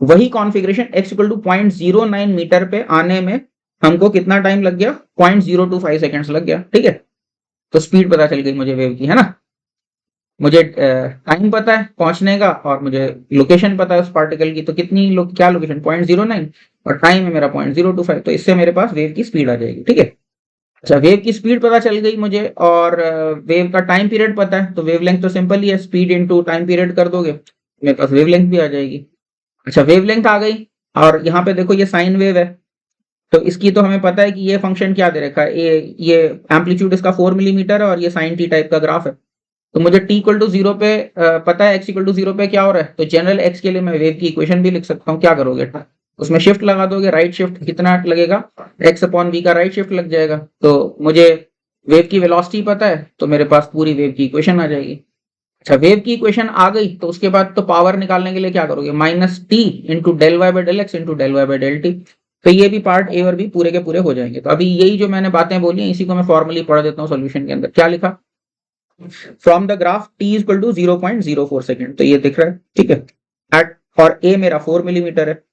वही configuration x equal to 0.09 metre पे आने में हमको कितना टाइम लग गया, 0.025 सेकेंड्स लग गया, ठीक है। तो स्पीड पता चल गई मुझे वेव की, है ना। मुझे टाइम पता है पहुंचने का और मुझे लोकेशन पता है उस पार्टिकल की, तो कितनी क्या लोकेशन 0.09 और टाइम है मेरा 0.025, तो इससे मेरे पास वेव की स्पीड आ जाएगी, ठीक है। अच्छा, वेव की स्पीड पता चल गई मुझे और वेव का टाइम पीरियड पता है, तो वेवलेंथ तो सिंपल ही है, स्पीड इनटू टाइम पीरियड कर दोगे मेरे पास वेवलेंथ भी आ जाएगी। अच्छा, वेवलेंथ आ गई और यहाँ पे देखो ये साइन वेव है, तो इसकी तो हमें पता है कि ये फंक्शन क्या दे रखा है, ये एम्पलीट्यूड इसका 4 मिलीमीटर है और ये साइन टी टाइप का ग्राफ है। तो मुझे t इक्वल टू 0 पे पता है x इक्वल टू 0 पे क्या हो रहा है, तो जनरल x के लिए मैं वेव की इक्वेशन भी लिख सकता हूँ। क्या करोगे, उसमें शिफ्ट लगा दोगे, राइट शिफ्ट कितना लगेगा, x अपॉन v का राइट शिफ्ट लग जाएगा। तो मुझे वेव की वेलोसिटी पता है, तो मेरे पास पूरी वेव की इक्वेशन आ जाएगी। अच्छा, वेव की इक्वेशन आ गई तो उसके बाद तो पावर निकालने के लिए क्या करोगे, minus T into del Y by del x into del Y by del T. तो ये भी पार्ट ए और बी पूरे के पूरे हो जाएंगे। तो अभी यही जो मैंने बातें बोली हैं इसी को मैं फॉर्मली पढ़ देता हूँ सोल्यूशन के अंदर। क्या लिखा, from the graph t equal to 0.04 second, तो ये दिख रहा है, ठीक है। एट और a मेरा 4 मिलीमीटर है।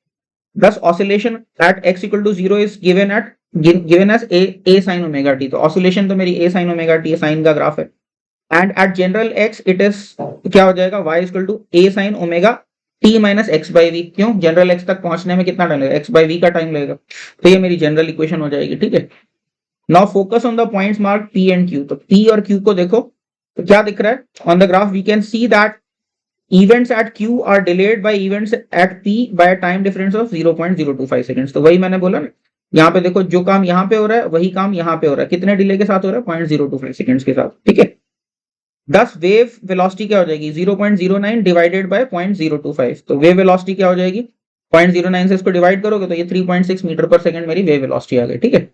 Thus oscillation at x equal to 0 is given as a sin omega t। तो oscillation तो मेरी a sin omega t sine का ग्राफ है। And at general x it is क्या हो जाएगा, y equal to a sin omega t minus x by v. क्यों, general x तक पहुंचने में कितना टाइम लगेगा, x बाई वी का टाइम लगेगा। तो ये मेरी जनरल इक्वेशन हो जाएगी, ठीक है। Now focus on the points mark p and q। तो p और q को देखो, तो क्या दिख रहा है on the graph, we can see that events at q are delayed by events at p by a time difference of 0.025 seconds। तो वही मैंने बोला ना, यहाँ पे देखो जो काम यहाँ पे हो रहा है वही काम यहाँ पे हो रहा है, कितने डिले के साथ हो रहा है, 0.025 सेकंड्स के साथ, ठीक है। 10 वेव वेलोसिटी क्या हो जाएगी, 0.09 डिवाइडेड बाय 0.025। तो वेव वेलोसिटी क्या हो जाएगी, 0.09 से इसको डिवाइड करोगे तो ये 3.6 मीटर पर सेकंड मेरी वेव वेलोसिटी आ गई, ठीक है।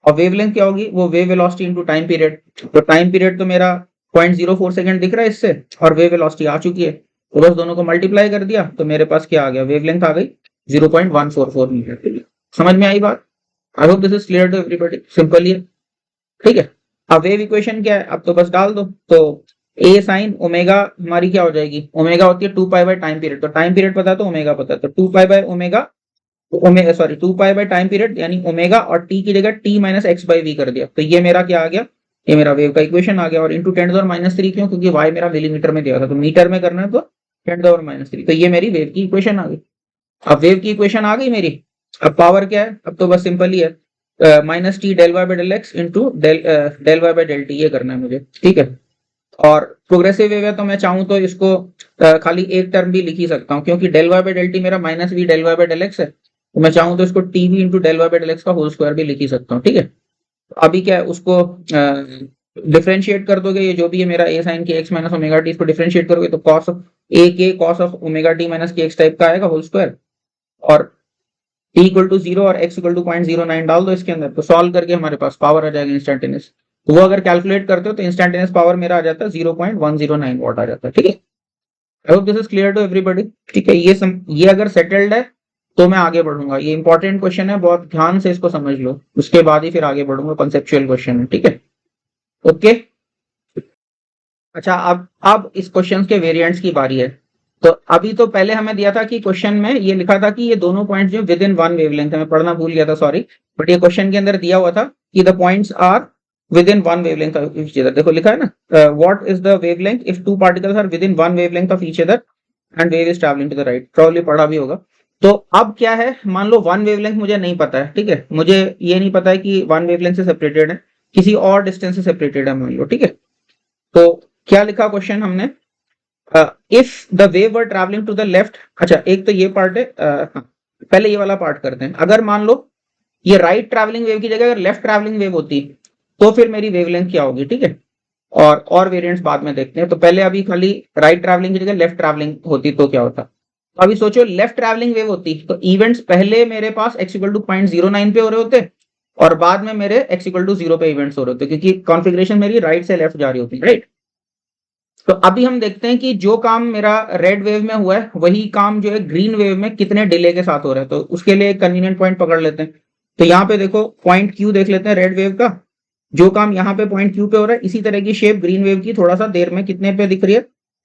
और वेवलेंथ क्या होगी, वो wave velocity into time period. तो टाइम पीरियड तो मेरा 0.04 सेकंड दिख रहा है इससे, और वेव वेलोसिटी आ चुकी है, तो बस दोनों को मल्टीप्लाई कर दिया तो मेरे पास क्या आ गया, वेवलेंथ आ गई 0.144 मीटर। समझ में आई बात, I hope this is clear to everybody, simple ही है, ठीक है। अब वेव इक्वेशन क्या है, अब तो बस डाल दो। तो a साइन ओमेगा हमारी क्या हो जाएगी, ओमेगा होती है 2 पाई बाय टाइम पीरियड, तो टाइम पीरियड पता है तो ओमेगा पता है, तो 2 pi by omega, omega sorry 2 pi by time period यानी ओमेगा, और t की जगह t minus x by v कर दिया। तो ये मेरा क्या आ गया, ये मेरा वेव का इक्वेशन आ गया। और इंटू 10⁻³ क्यों, क्योंकि y मेरा मिलीमीटर में दिया था, तो मीटर में करना है तो 10⁻³। तो ये मेरी वेव की इक्वेशन आ गई। अब वेव की इक्वेशन आ गई मेरी, अब पावर क्या है, अब तो बस सिंपल ही है, minus T del Y by del x into del Y by del t, ये करना है मुझे, ठीक है। और प्रोग्रेसिव वेव है तो मैं चाहूं तो इसको खाली एक टर्म भी लिख ही सकता हूँ, क्योंकि del Y by del t मेरा minus we del Y by del x है, तो मैं चाहूं तो इसको t v into del Y by del x का होल स्क्वायर भी लिख ही सकता हूँ, ठीक है। अभी क्या है, उसको डिफरेंशिएट कर दोगे, ये जो भी है मेरा a sin के x माइनस ओमेगा टी, इसको डिफरेंशिएट करोगे तो cos ऑफ a के cos of omega T minus के x टाइप का आएगा होल स्क्वायर, और t इक्वल टू 0 और x इक्वल टू 0.09 डाल दो इसके अंदर, तो सॉल्व करके हमारे पास पावर आ जाएगा इंस्टेंटेनियस। तो वो अगर कैलकुलेट करते हो तो इंस्टेंटेनियस पावर मेरा आ जाता है 0.109 वॉट आ जाता है, ठीक है। I hope this is clear to everybody, ठीक है। ये अगर सेटल्ड है तो मैं आगे बढ़ूंगा, ये इंपॉर्टेंट क्वेश्चन है, बहुत ध्यान से इसको समझ लो, उसके बाद ही फिर आगे बढ़ूंगा, कॉन्सेप्चुअल क्वेश्चन है, ठीक है, ओके। अच्छा, अब इस क्वेश्चन के वेरिएंट्स की बारी है। तो अभी तो पहले हमें दिया था कि क्वेश्चन में ये लिखा था कि ये दोनों पॉइंट्स जो विद इन वन वेवलेंथ है, मैं पढ़ना भूल गया था सॉरी, बट ये क्वेश्चन के अंदर दिया हुआ था कि the points are within one wavelength of each other. देखो लिखा है ना, what is the wavelength if two particles are within one wavelength of each other and wave is travelling to the right. Probably पढ़ा भी होगा। तो अब क्या है, मान लो वन वेवलेंथ मुझे नहीं पता है, ठीक है, मुझे ये नहीं पता है कि वन वेवलेंथ से सेपरेटेड है, किसी और डिस्टेंस से सेपरेटेड है मान लो, ठीक है। तो क्या लिखा क्वेश्चन हमने, if the wave were travelling to the left. अच्छा, एक तो ये पार्ट है, पहले ये वाला पार्ट करते हैं। अगर मान लो ये राइट ट्रैवलिंग वेव की जगह अगर लेफ्ट ट्रैवलिंग वेव होती तो फिर मेरी वेवलेंथ क्या होगी, ठीक है। और वेरिएंट्स बाद में देखते हैं। तो पहले अभी खाली राइट ट्रैवलिंग की जगह लेफ्ट ट्रैवलिंग होती तो क्या होता। तो अभी सोचो लेफ्ट ट्रैवलिंग वेव होती तो इवेंट्स पहले मेरे पास x इक्वल टू 0.09 पे हो रहे होते और बाद में मेरे x इक्वल टू 0 पे इवेंट्स हो रहे होते, क्योंकि कॉन्फ़िगरेशन मेरी राइट से लेफ्ट जा रही होती, राइट। तो अभी हम देखते हैं कि जो काम मेरा रेड वेव में हुआ है वही काम जो है ग्रीन वेव में कितने डिले के साथ हो रहा है। तो उसके लिए एक कन्वीनियंट पॉइंट पकड़ लेते हैं। तो यहाँ पे देखो पॉइंट क्यू देख लेते हैं रेड वेव का। जो काम यहाँ पे पॉइंट क्यू पे हो रहा है इसी तरह की शेप ग्रीन वेव की थोड़ा सा देर में कितने पे दिख रही है।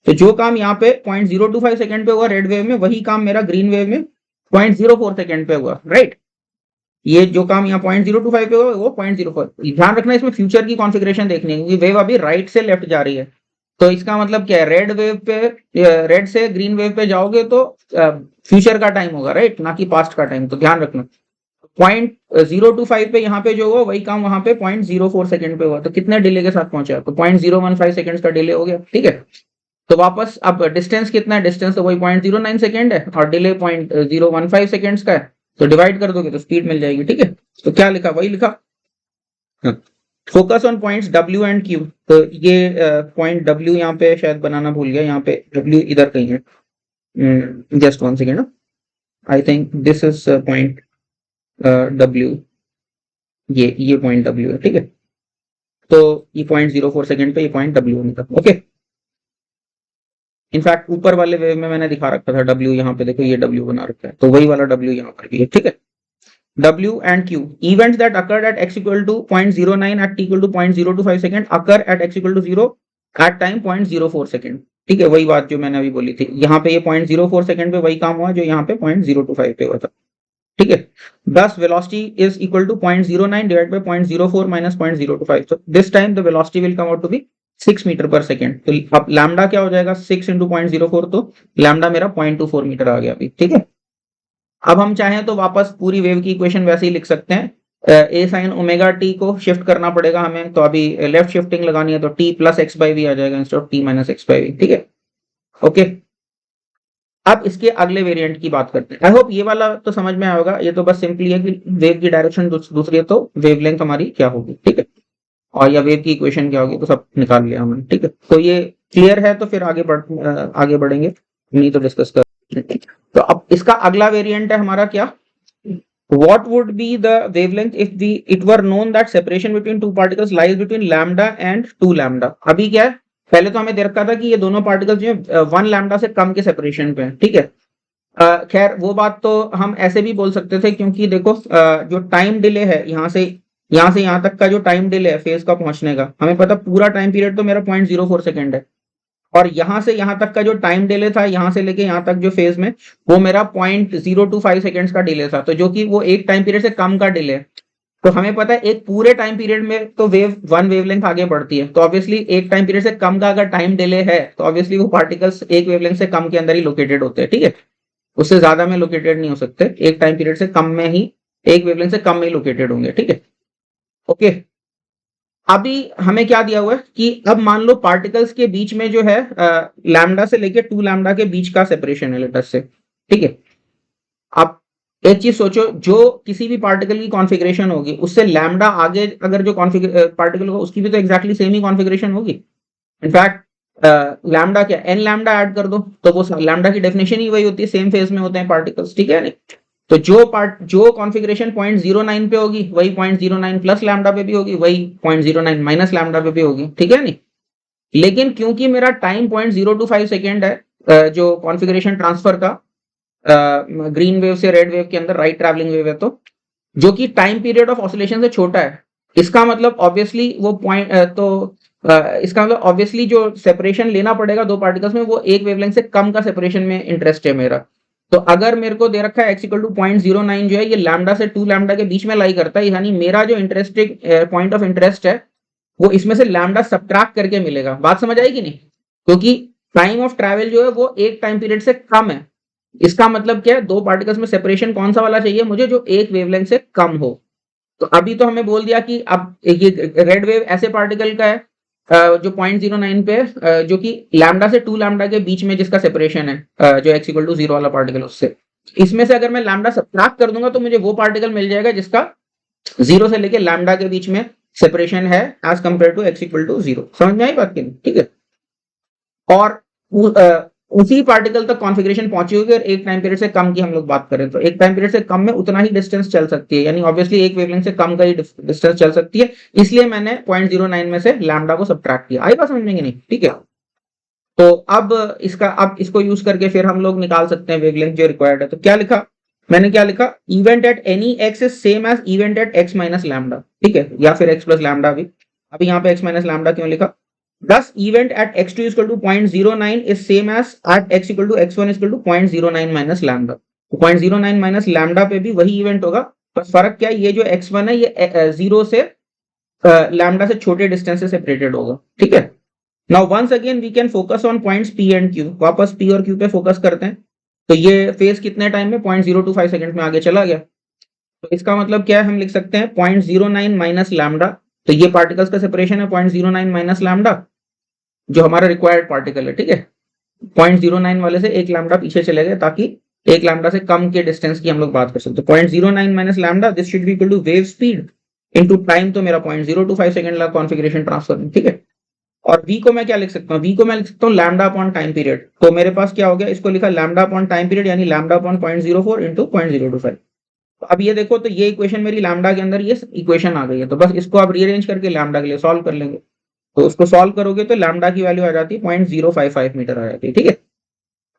तो जो काम यहाँ पे 0.025 सेकंड पे हुआ रेड वेव में, वही काम मेरा ग्रीन वेव में 0.04 सेकंड पे हुआ, राइट। ये जो काम यहाँ 0.025 पे हुआ वो 0.04। ध्यान रखना इसमें फ्यूचर की कॉन्फ़िगरेशन देखनी है, क्योंकि वेव अभी राइट से लेफ्ट जा रही है। तो इसका मतलब क्या है, रेड वेव पे रेड से ग्रीन वेव पे जाओगे तो फ्यूचर का टाइम होगा, राइट, ना कि पास्ट का टाइम। तो ध्यान रखना 0.025 पे यहाँ पे जो हुआ वही काम वहां पे 0.04 सेकंड पे हुआ। तो कितने डिले के साथ पहुंचा, तो 0.015 सेकंड का डिले हो गया, ठीक है। तो वापस अब डिस्टेंस कितना है, डिस्टेंस तो वही 0.09 सेकंड है और डिले 0.015 सेकंड्स का है। तो डिवाइड कर दोगे तो स्पीड मिल जाएगी, ठीक है। तो क्या लिखा, वही लिखा। Focus on points W and Q। तो ये पॉइंट W यहाँ पे शायद बनाना भूल गया, यहाँ पे W इधर कहीं है। Just one second, I think this is point W। ये पॉइंट W है, ठीक है। तो ये 0.04 सेकंड पे ये पॉइंट W होगा, ओके। इनफैक्ट ऊपर वाले वेव में मैंने दिखा रखा था W, यहाँ पे देखो ये W बना रखा है, तो वही वाला W यहाँ पर भी है, ठीक है। W and Q, events that occurred at x equal to 0.09 at t equal to 0.025 second occur at x equal to 0 at time 0.04 second, ठीक है। वही बात जो मैंने अभी बोली थी, यहाँ पे ये 0.04 सेकंड पे वही काम हुआ जो यहाँ पे 0.025 पे हुआ था, ठीक है। Thus velocity is equal to 0.09 divided by 0.04 minus 0.025. So this time the velocity will come out to be 6 metre पर सेकेंड। तो अब लैम्डा क्या हो जाएगा, 6 into 0.04, तो लैम्डा मेरा 0.24 मीटर आ गया अभी, ठीक है। अब हम चाहें तो वापस पूरी वेव की इक्वेशन वैसे ही लिख सकते हैं। ए साइन ओमेगा टी को शिफ्ट करना पड़ेगा हमें, तो अभी लेफ्ट शिफ्टिंग लगानी है तो t plus x by v आ जाएगा instead of t minus x by v, ठीक है, ओके। अब इसके अगले वेरिएंट की बात करते हैं। आई होप ये वाला तो समझ में आया होगा। ये तो बस सिंपली है कि वेव की डायरेक्शन दूसरी है तो वेवलेंथ हमारी क्या होगी, ठीक है, और या वेव की इक्वेशन क्या होगी, तो सब निकाल लिया हमने, ठीक है। तो ये क्लियर है, तो फिर आगे बढ़ेंगे, नहीं तो डिस्कस कर। तो अब इसका अगला वेरिएंट है हमारा क्या, what would be the wavelength if it were known that separation between two particles lies between lambda and 2 lambda। अभी क्या है, पहले तो हमें दे रखा था कि ये दोनों पार्टिकल्स जो है 1 लैम्डा से कम के सेपरेशन पे हैं, ठीक है। खैर वो बात तो हम ऐसे भी बोल सकते थे, क्योंकि देखो जो टाइम डिले है यहाँ से यहाँ तक का जो टाइम डिले है फेज का पहुंचने का, हमें पता पूरा टाइम पीरियड तो मेरा 0.04 सेकंड है, और यहां से यहां तक का जो टाइम डिले था यहां से लेके यहां तक जो फेज में वो मेरा 0.025 सेकंड्स का डिले था, तो जो कि वो एक टाइम पीरियड से कम का डिले है। तो हमें पता है एक पूरे टाइम पीरियड में तो वन वेवलेंथ आगे बढ़ती है, तो ऑब्वियसली एक टाइम पीरियड से कम का अगर टाइम डिले है तो ऑब्वियसली वो पार्टिकल्स एक वेवलेंथ से कम के अंदर ही लोकेटेड होते हैं, ठीक है। उससे ज्यादा में लोकेटेड नहीं हो सकते, एक टाइम पीरियड से कम में ही, एक वेवलेंथ से कम में ही लोकेटेड होंगे, ठीक है, ओके। अभी हमें क्या दिया हुआ है कि अब मान लो पार्टिकल्स के बीच में जो है लैम्डा से लेके 2 लैम्डा के बीच का सेपरेशन है लेटर से, ठीक है। अब एक चीज सोचो, जो किसी भी पार्टिकल की कॉन्फ़िगरेशन होगी उससे लैम्डा आगे अगर जो पार्टिकल होगा उसकी भी तो एग्जैक्टली सेम ही कॉन्फ़िगरेशन होगी। इनफैक्ट लैम्डा क्या, एन लैम्डा ऐड कर दो तो वो लैम्डा की डेफिनेशन ही वही होती है, सेम फेज में होते हैं पार्टिकल्स, ठीक है नहीं। तो जो कॉन्फ़िगरेशन 0.09 पे होगी वही 0.09 प्लस लैम्डा पे भी होगी, वही 0.09 माइनस लैम्डा पे भी होगी, ठीक है नहीं। लेकिन क्योंकि मेरा टाइम 0.025 सेकेंड है जो कॉन्फ़िगरेशन ट्रांसफर का ग्रीन वेव से रेड वेव के अंदर राइट ट्रैवलिंग वेव है, तो जो कि टाइम पीरियड ऑफ ऑसिलेशन से छोटा है, इसका मतलब ऑब्वियसली वो पॉइंट इसका मतलब ऑब्वियसली जो सेपरेशन लेना पड़ेगा दो पार्टिकल्स में वो एक वेवलेंथ से कम का सेपरेशन में इंटरेस्ट है मेरा। तो अगर मेरे को दे रखा है x इक्वल टू 0.09 जो है ये लैम्डा से 2 लैम्डा के बीच में लाई करता है, यानी मेरा जो इंटरेस्टिंग पॉइंट ऑफ इंटरेस्ट है वो इसमें से लैम्डा सब्ट्रैक्ट करके मिलेगा। बात समझ आएगी नहीं, क्योंकि टाइम ऑफ ट्रैवल जो है वो एक टाइम पीरियड से कम है। इसका मतलब क्या है, दो पार्टिकल्स में सेपरेशन कौन सा वाला चाहिए मुझे, जो एक वेवलेंथ से कम हो। तो अभी तो हमें बोल दिया कि अब ये रेड वेव ऐसे पार्टिकल का है जो 0.09 पे जो कि लैम्डा से 2 लैम्डा के बीच में जिसका सेपरेशन है जो x इक्वल टू 0 वाला पार्टिकल, उससे इसमें से अगर मैं लैम्डा सब्ट्रैक्ट कर दूंगा तो मुझे वो पार्टिकल मिल जाएगा जिसका 0 से लेके लैम्डा के बीच में सेपरेशन है as compare to x equal to 0। समझ में आई बात की नहीं? ठीक है। और उसी पार्टिकल तक कॉन्फ़िगरेशन पहुंची होगी और एक टाइम पीरियड से कम की हम लोग बात करें तो एक टाइम पीरियड से कम में उतना ही डिस्टेंस चल सकती है, यानी ऑब्वियसली एक वेवलेंथ से कम का ही डिस्टेंस चल सकती है, इसलिए मैंने 0.09 में से लैम्डा को सब्ट्रैक्ट किया। आई बात समझ में कि नहीं? ठीक है। तो अब इसको यूज करके फिर हम लोग निकाल सकते हैं वेवलेंथ जो रिक्वायर्ड है। तो क्या लिखा मैंने, क्या लिखा, event at any x is same as event at x minus lambda. ठीक है, या फिर एक्स प्लस लैम्डा भी। अभी यहाँ पे एक्स माइनस लैम्डा क्यों लिखा? Thus, event at x2 is equal to 0.09 is same as at x equal to x1 is equal to 0.09 minus lambda। तो 0.09 minus lambda पे भी वही इवेंट होगा, बस फर्क क्या है, ये जो x1 है ये 0 से लैम्डा से छोटे डिस्टेंस से सेपरेटेड होगा। ठीक है। Now once again we can focus on points p and q। वापस p और q पे फोकस करते हैं। तो ये फेज कितने टाइम में 0.025 सेकंड में आगे चला गया। तो इसका मतलब क्या है, हम लिख सकते हैं 0.09 माइनस लैम्डा। तो ये पार्टिकल्स का सेपरेशन है 0.09 माइनस लैम्डा, जो हमारा रिक्वायर्ड पार्टिकल है। ठीक है, 0.09 वाले से एक लैम्डा पीछे चले गए ताकि एक लैम्डा से कम के डिस्टेंस की हम लोग बात कर सकते हैं। 0.09 minus lambda, this should be equal to wave speed into time. तो मेरा 0.025 सेकंड लगा कॉन्फ़िगरेशन ट्रांसफर में। ठीक है। और v को मैं क्या लिख सकता हूँ, v को मैं लिख सकता हूँ लैम्डा अपॉन टाइम पीरियड। तो मेरे पास क्या हो गया, इसको लिखा लैम्डा अपॉन टाइम पीरियड, यानी लैम्डा अपॉन 0.04 इंटू 0.025। तो अब ये देखो, तो ये इक्वेशन मेरी लैम्डा के अंदर ये इक्वेशन आ गई है। तो बस इसको आप रीअरेंज करके लैम्डा के लिए सॉल्व कर लेंगे। तो उसको सॉल्व करोगे तो लैम्डा की वैल्यू आ जाती है 0.055 मीटर आ जाती है। ठीक है।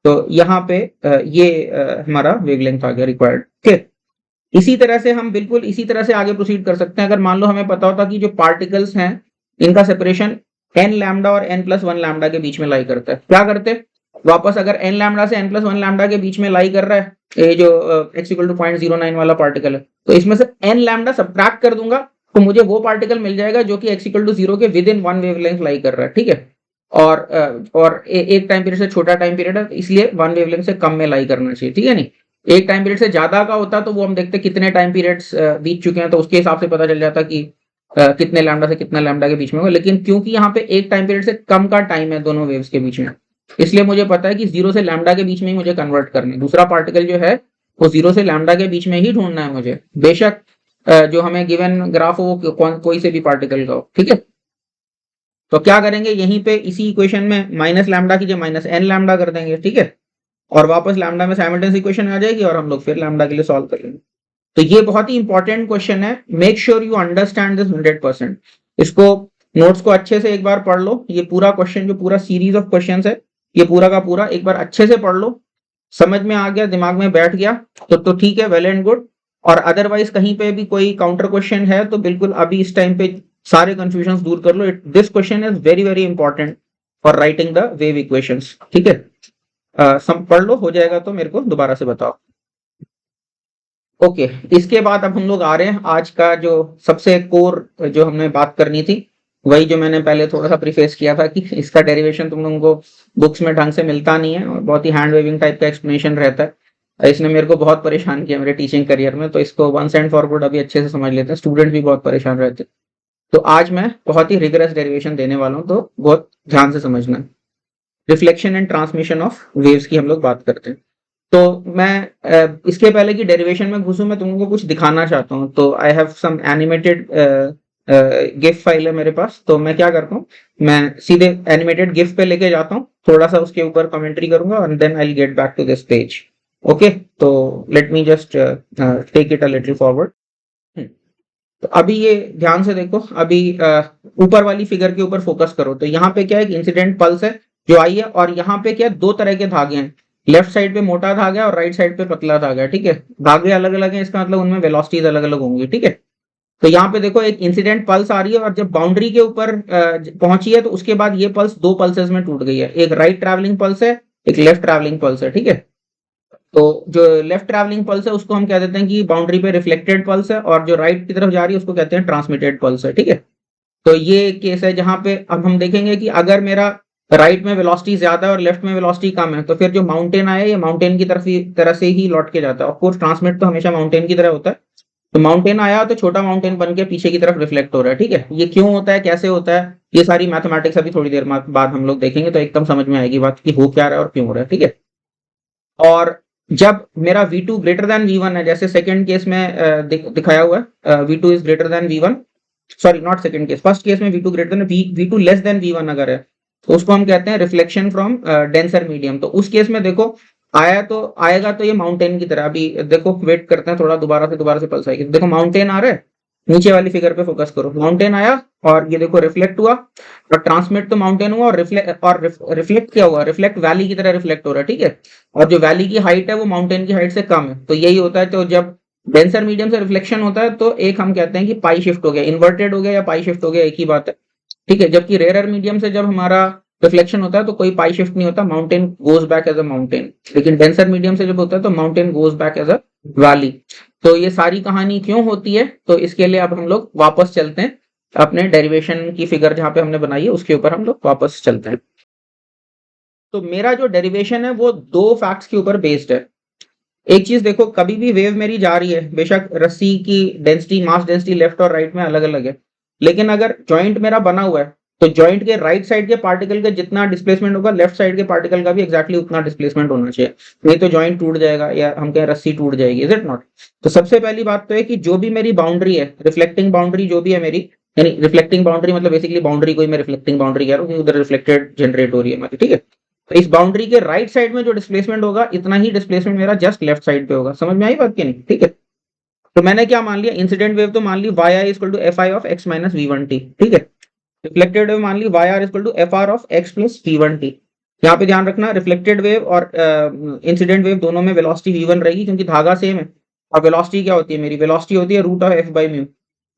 तो यहाँ पे ये हमारा वेवलेंथ आ गया रिक्वायर्ड। ठीक। इसी तरह से हम बिल्कुल इसी तरह से आगे प्रोसीड कर सकते हैं। अगर मान लो हमें पता होता कि जो पार्टिकल्स हैं इनका सेपरेशन n लैम्डा और n+1 लैम्डा के बीच में लाई करता है, क्या करते? वापस अगर n लैम्डा से n+1 लैम्डा के बीच में लाई कर रहा है ये जो x इक्वल टू 0.09 वाला पार्टिकल है, तो इसमें से n लैम्डा सब्ट्रैक्ट कर दूंगा तो मुझे वो पार्टिकल मिल जाएगा जो कि x इक्वल टू 0 के विद इन 1 वेवलेंथ लाई कर रहा है। ठीक है। और एक टाइम पीरियड से छोटा टाइम पीरियड है, इसलिए 1 वेवलेंथ से कम में लाई करना चाहिए। ठीक है। नहीं, एक टाइम पीरियड से ज्यादा का होता तो वो हम देखते कितने टाइम पीरियड्स बीत चुके हैं, तो उसके हिसाब से पता चल जाता कि कितने लैम्डा से कितना लैम्डा के बीच में होगा। लेकिन क्योंकि यहाँ पे एक टाइम पीरियड से कम का टाइम है दोनों वेव्स के बीच में, इसलिए मुझे पता है कि 0 से लैम्डा के बीच में ही मुझे कन्वर्ट करना है। दूसरा पार्टिकल जो है वो 0 से लैम्डा के बीच में ही ढूंढना है मुझे, बेशक जो हमें गिवन ग्राफ हो वो कोई से भी पार्टिकल का हो। ठीक है। तो क्या करेंगे, यहीं पे इसी इक्वेशन में माइनस लैम्डा की जगह माइनस n लैम्डा कर देंगे। ठीक है। और वापस लैम्डा में साइमल्टेनियस इक्वेशन आ जाएगी और हम लोग फिर लैम्डा के लिए सॉल्व करेंगे। तो ये बहुत ही इंपॉर्टेंट क्वेश्चन है, make sure you understand this 100%। इसको नोट्स को अच्छे से एक बार पढ़ लो। ये पूरा क्वेश्चन जो पूरा सीरीज ऑफ क्वेश्चंस है ये पूरा का पूरा एक बार अच्छे से पढ़ लो, समझ में आ गया, दिमाग में बैठ गया तो ठीक है, वेल एंड गुड। और अदरवाइज कहीं पे भी कोई काउंटर क्वेश्चन है तो बिल्कुल अभी इस टाइम पे सारे कंफ्यूजन दूर कर लो। This question is very very important for writing the wave equations. ठीक है। सब पढ़ लो, हो जाएगा तो मेरे को दोबारा से बताओ। ओके, इसके बाद अब हम लोग आ रहे हैं आज का जो सबसे कोर जो हमने बात करनी थी, वही जो मैंने पहले थोड़ा सा प्रीफेस किया था कि इसका डेरिवेशन तुम लोगों को बुक्स में ढंग से मिलता नहीं है और बहुत ही हैंड वेविंग टाइप का एक्सप्लेनेशन रहता है। इसने मेरे को बहुत परेशान किया मेरे टीचिंग करियर में, तो इसको वंस एंड फॉरवर्ड अभी अच्छे से समझ लेते हैं। स्टूडेंट भी बहुत परेशान रहते हैं, तो आज मैं बहुत ही रिगरस डेरिवेशन देने वाला हूँ, तो बहुत ध्यान से समझना। Reflection and transmission of waves की हम लोग बात करते हैं। तो मैं इसके पहले की डेरिवेशन में घुसूं, मैं तुमको कुछ दिखाना चाहता हूँ। तो I have some animated gif file है मेरे पास, तो मैं क्या करता हूँ, मैं सीधे एनिमेटेड गिफ पे लेके जाता हूँ, थोड़ा सा उसके ऊपर कमेंट्री करूंगा और then I will get back to this page. Okay, तो let me just take it a little forward. तो अभी ये ध्यान से देखो, अभी ऊपर वाली फिगर के ऊपर फोकस करो। तो यहाँ पे क्या है, एक इंसिडेंट पल्स है जो आई है, और यहाँ पे क्या है, दो तरह के धागे हैं, लेफ्ट साइड पे मोटा धागा और राइट साइड पे पतला धागा। ठीक है, धागे अलग अलग हैं, इसका मतलब उनमें वेलोसिटीज अलग अलग होंगी। ठीक है, तो यहाँ पे देखो एक इंसिडेंट पल्स आ रही है और जब बाउंड्री के ऊपर पहुंची है तो उसके बाद ये पल्स दो पल्सेस में टूट गई है। एक राइट ट्रैवलिंग पल्स है, एक लेफ्ट ट्रैवलिंग पल्स है। ठीक है, तो जो लेफ्ट ट्रैवलिंग पल्स है उसको हम कह देते हैं कि बाउंड्री पे रिफ्लेक्टेड पल्स है, और जो राइट की तरफ जा रही है उसको कहते हैं ट्रांसमिटेड पल्स है। ठीक है, तो ये केस है जहां पे अब हम देखेंगे कि अगर मेरा राइट में वेलोसिटी ज्यादा है और लेफ्ट में वेलोसिटी कम है, तो फिर जो माउंटेन आया ये माउंटेन की तरह से ही लौट के जाता है। ऑफकोर्स ट्रांसमिट तो हमेशा माउंटेन की तरह होता है। तो माउंटेन आया तो छोटा माउंटेन बन के पीछे की तरफ रिफ्लेक्ट हो रहा है। ठीक है, ये क्यों होता है, कैसे होता है, ये सारी मैथमेटिक्स अभी थोड़ी देर बाद हम लोग देखेंगे, तो एकदम समझ में आएगी बात कि हो क्या रहा है और क्यों हो रहा है। ठीक है, और जब मेरा V2 ग्रेटर देन V1 है, जैसे सेकंड केस में दिखाया हुआ है V2 is greater than V1, sorry not second case, first case में V2 greater than V2 less than V1 अगर है तो उसको हम कहते हैं रिफ्लेक्शन फ्रॉम डेंसर मीडियम। तो उस केस में देखो आया तो आएगा तो ये माउंटेन की तरह, अभी देखो वेट करते हैं थोड़ा, दोबारा से पल्स आएगी। देखो माउंटेन आ रहा है, नीचे वाली फिगर पे फोकस करो, माउंटेन आया और ये देखो रिफ्लेक्ट हुआ और ट्रांसमिट तो माउंटेन हुआ और रिफ्लेक्ट क्या हुआ, रिफ्लेक्ट वैली की तरह रिफ्लेक्ट हो रहा है, ठीक है। और जो वैली की हाइट है वो माउंटेन की हाइट से कम है, तो यही होता है। तो जब डेंसर मीडियम से रिफ्लेक्शन होता है तो एक हम कहते हैं कि पाई शिफ्ट हो गया, इन्वर्टेड हो गया या पाई शिफ्ट हो गया, एक ही बात है, ठीक है। जबकि रेयर मीडियम से जब हमारा रिफ्लेक्शन होता है तो कोई पाई शिफ्ट नहीं होता, mountain goes back as a mountain. लेकिन डेंसर मीडियम से जब होता है तो mountain goes back as a valley. तो ये सारी कहानी क्यों होती है, तो इसके लिए अब हम लोग वापस चलते हैं अपने डेरिवेशन की फिगर जहां पे हमने बनाई है उसके ऊपर हम लोग वापस चलते हैं। तो मेरा जो डेरिवेशन है वो दो फैक्ट्स के ऊपर बेस्ड है। एक चीज देखो, कभी भी वेव मेरी जा रही है, बेशक रस्सी की डेंसिटी, मास डेंसिटी लेफ्ट और राइट में अलग अलग है, लेकिन अगर जॉइंट मेरा बना हुआ है तो जॉइंट के राइट साइड के पार्टिकल का जितना डिस्प्लेसमेंट होगा लेफ्ट साइड के पार्टिकल का भी एक्जैक्टली उतना डिस्प्लेसमेंट होना चाहिए, नहीं तो जॉइंट टूट जाएगा या हम कहें रस्सी टूट जाएगी, इज इट नॉट। तो सबसे पहली बात तो है कि जो भी मेरी बाउंड्री है, रिफ्लेक्टिंग बाउंड्री जो भी है मेरी, यानी रिफ्लेक्टिंग बाउंड्री मतलब बेसिकली बाउंड्री कोई मैं रिफ्लेक्टिंग बाउंड्री कह रहा हूँ, उधर रिफ्लेक्टेड जनरेट हो रही है हमारी, ठीक है। तो इस बाउंड्री के राइट साइड में जो डिस्प्लेसमेंट होगा इतना ही डिस्प्लेसमेंट मेरा जस्ट लेफ्ट साइड पे होगा। समझ में आई बात की नहीं, ठीक है। तो मैंने क्या मान लिया, इंसिडेंट वेव तो मान ली y i equal to f i of x minus v1t, ठीक है। रिफ्लेक्टेड वेव मान ली y r equal to f r of x plus v1t। यहाँ पे ध्यान रखना रिफ्लेक्टेड वेव और इंसिडेंट वेव दोनों में वेलोसिटी v1 रहेगी क्योंकि धागा सेम है। और वेलोसिटी क्या होती है, मेरी वेलोसिटी होती है root of f by mu,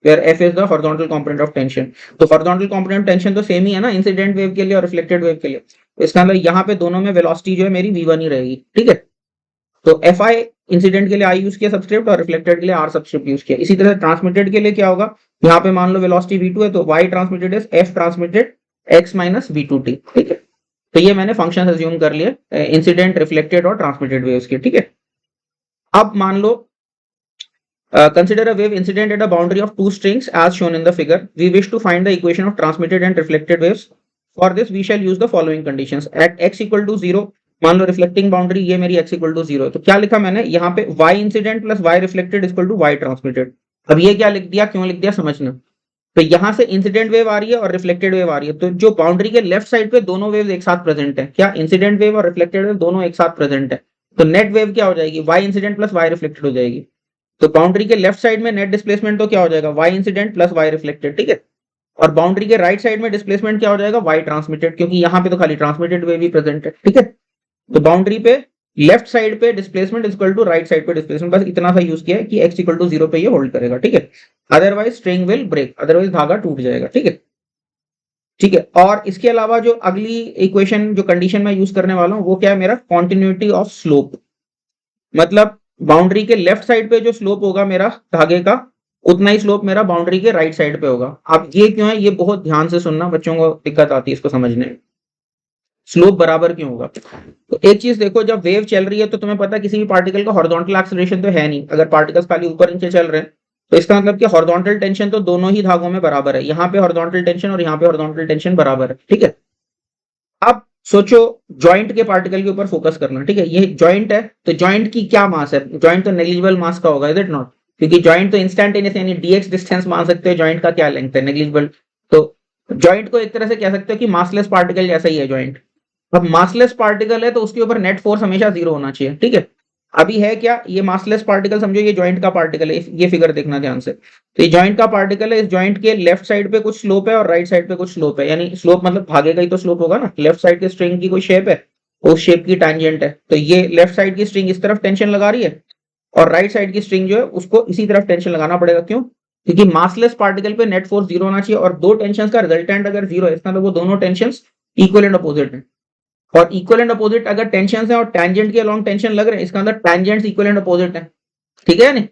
where f is the horizontal component of tension. तो हॉरिजॉन्टल कंपोनेंट टेंशन तो सेम ही है ना इंसिडेंट वेव के लिए और रिफ्लेक्टेड वेव के लिए। तो इसका मतलब यहाँ पे दोनों में वेलोसिटी जो है मेरी v1 ही रहेगी, ठीक है। तो एफ आई इंसिडेंट के लिए आई यूज किया सबस्क्रिप्ट और रिफ्लेक्टेड के लिए आर सबस्क्रिप्ट यूज किया। इसी तरह ट्रांसमिटेड के लिए क्या होगा, यहाँ पे मान लो वेलोसिटी v2 है तो y transmitted is f transmitted x minus v2t, ठीक है। तो ये मैंने फंक्शन अज्यूम कर लिए इंसिडेंट, रिफ्लेक्टेड और ट्रांसमिटेड वेव्स के, ठीक है। अब मान लो consider a wave incident at a boundary of two strings as shown in the figure. We wish to find the equation of transmitted and reflected waves. For this we shall use the following conditions. At x equal to 0, मान लो reflecting boundary ये मेरी x equal to 0 है, तो क्या लिखा मैंने यहाँ पे y incident plus y reflected equal to y transmitted. अब ये क्या लिख दिया, क्यों लिख दिया समझना। तो यहाँ से इंसिडेंट वेव आ रही है और रिफ्लेक्टेड वेव आ रही है, तो जो बाउंड्री के लेफ्ट साइड पे दोनों वेव एक साथ प्रेजेंट है, क्या इंसिडेंट वेव और रिफ्लेक्टेड वेव दोनों एक साथ प्रेजेंट है, तो नेट वेव क्या हो जाएगी, y incident plus y reflected हो जाएगी। तो बाउंड्री के लेफ्ट साइड में नेट डिस्प्लेसमेंट तो क्या हो जाएगा, y incident plus y reflected, ठीक है। और बाउंड्री के राइट साइड में डिस्प्लेसमेंट क्या हो जाएगा, y ट्रांसमिटेड, क्योंकि यहाँ पे तो खाली ट्रांसमिटेड वेव ही प्रेजेंट है, ठीक है। तो बाउंड्री पे लेफ्ट साइड पे displacement equal to right side पे डिस्प्लेसमेंट, बस इतना सा यूज किया है कि x इक्वल टू 0 पे ये होल्ड करेगा, ठीक है। Otherwise string will break, otherwise धागा टूट जाएगा, ठीक है। ठीक है, और इसके अलावा जो अगली इक्वेशन जो कंडीशन में यूज करने वाला हूं वो क्या है, मेरा कॉन्टिन्यूटी ऑफ स्लोप। मतलब बाउंड्री के लेफ्ट साइड पे जो स्लोप होगा मेरा धागे का, उतना ही स्लोप मेरा बाउंड्री के राइट साइड पे होगा। अब ये क्यों है, ये बहुत ध्यान से सुनना, बच्चों को दिक्कत आती है इसको समझने में। स्लोप बराबर क्यों होगा, तो एक चीज देखो, जब वेव चल रही है तो तुम्हें पता है किसी भी पार्टिकल का हॉरिजॉन्टल एक्सीलरेशन तो है नहीं, अगर पार्टिकल्स खाली ऊपर नीचे चल रहे हैं तो इसका मतलब कि हॉरिजॉन्टल टेंशन तो दोनों ही धागों में बराबर है, यहाँ पे हॉरिजॉन्टल टेंशन और यहाँ पे हॉरिजॉन्टल टेंशन बराबर है, ठीक है। अब सोचो जॉइंट के पार्टिकल के ऊपर फोकस करना, ठीक है। ये जॉइंट है तो जॉइंट की क्या मास है, जॉइंट तो नेग्लिजिबल मास का होगा, इज इट नॉट, क्योंकि जॉइंट तो इंस्टेंटेनियस यानी dx डिस्टेंस मान सकते हो, जॉइंट का क्या लेंथ है नेग्लिजिबल। तो जॉइंट को एक तरह से कह सकते हो कि मासलेस पार्टिकल जैसा ही है जॉइंट। अब मासलेस पार्टिकल है तो उसके ऊपर नेट फोर्स हमेशा 0 होना चाहिए, ठीक है। अभी है क्या, ये मासलेस पार्टिकल समझो ये जॉइंट का पार्टिकल है, ये फिगर देखना ध्यान से। तो ये जॉइंट का पार्टिकल है, इस जॉइंट के लेफ्ट साइड पे कुछ स्लोप है और राइट साइड पे कुछ स्लोप है, यानी स्लोप मतलब भागे का ही तो स्लोप होगा ना, लेफ्ट साइड के स्ट्रिंग की कोई शेप है, उस शेप की टैंजेंट है, तो ये लेफ्ट साइड की स्ट्रिंग इस तरफ टेंशन लगा रही है और राइट साइड की स्ट्रिंग जो है उसको इसी तरफ टेंशन लगाना पड़ेगा। क्यों, क्योंकि मासलेस पार्टिकल पे नेट फोर्स 0 होना चाहिए, और दो टेंशन का रिजल्टेंट अगर 0 है इसका मतलब वो दोनों टेंशन इक्वल एंड अपोजिट है। और इक्वल एंड अपोजिट अगर टेंशन है और टैंजेंट के अलॉन्ग टेंशन लग रहे हैं, इसका मतलब टैंजेंट्स इक्वल एंड अपोजिट है, ठीक है नहीं।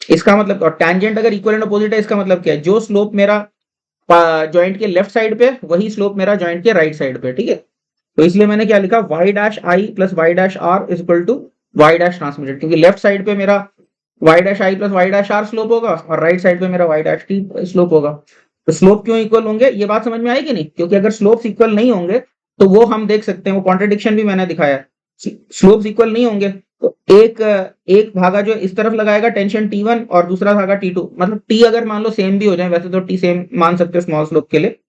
इसका मतलब, और टैंजेंट अगर इक्वल एंड अपोजिट है इसका मतलब क्या है, जो स्लोप मेरा जॉइंट के लेफ्ट साइड पे वही स्लोप मेरा जॉइंट के राइट साइड पे, ठीक है। तो इसलिए मैंने क्या लिखा, y dash i plus y dash r is equal to y dash transmitted, क्योंकि लेफ्ट साइड पे मेरा y dash i plus y dash r slope होगा और राइट साइड पे मेरा y डैश टी स्लोप होगा। तो स्लोप क्यों इक्वल होंगे, ये बात समझ में आएगी नहीं, क्योंकि अगर स्लोप्स इक्वल नहीं होंगे तो वो हम देख सकते हैं, वो कॉन्ट्रडिक्शन भी मैंने दिखाया, स्लोप्स इक्वल नहीं होंगे तो एक धागा जो इस तरफ लगाएगा टेंशन T1 और दूसरा धागा T2, मतलब T अगर मान लो सेम भी हो जाए, वैसे तो T सेम मान सकते हो स्मॉल स्लोप के लिए,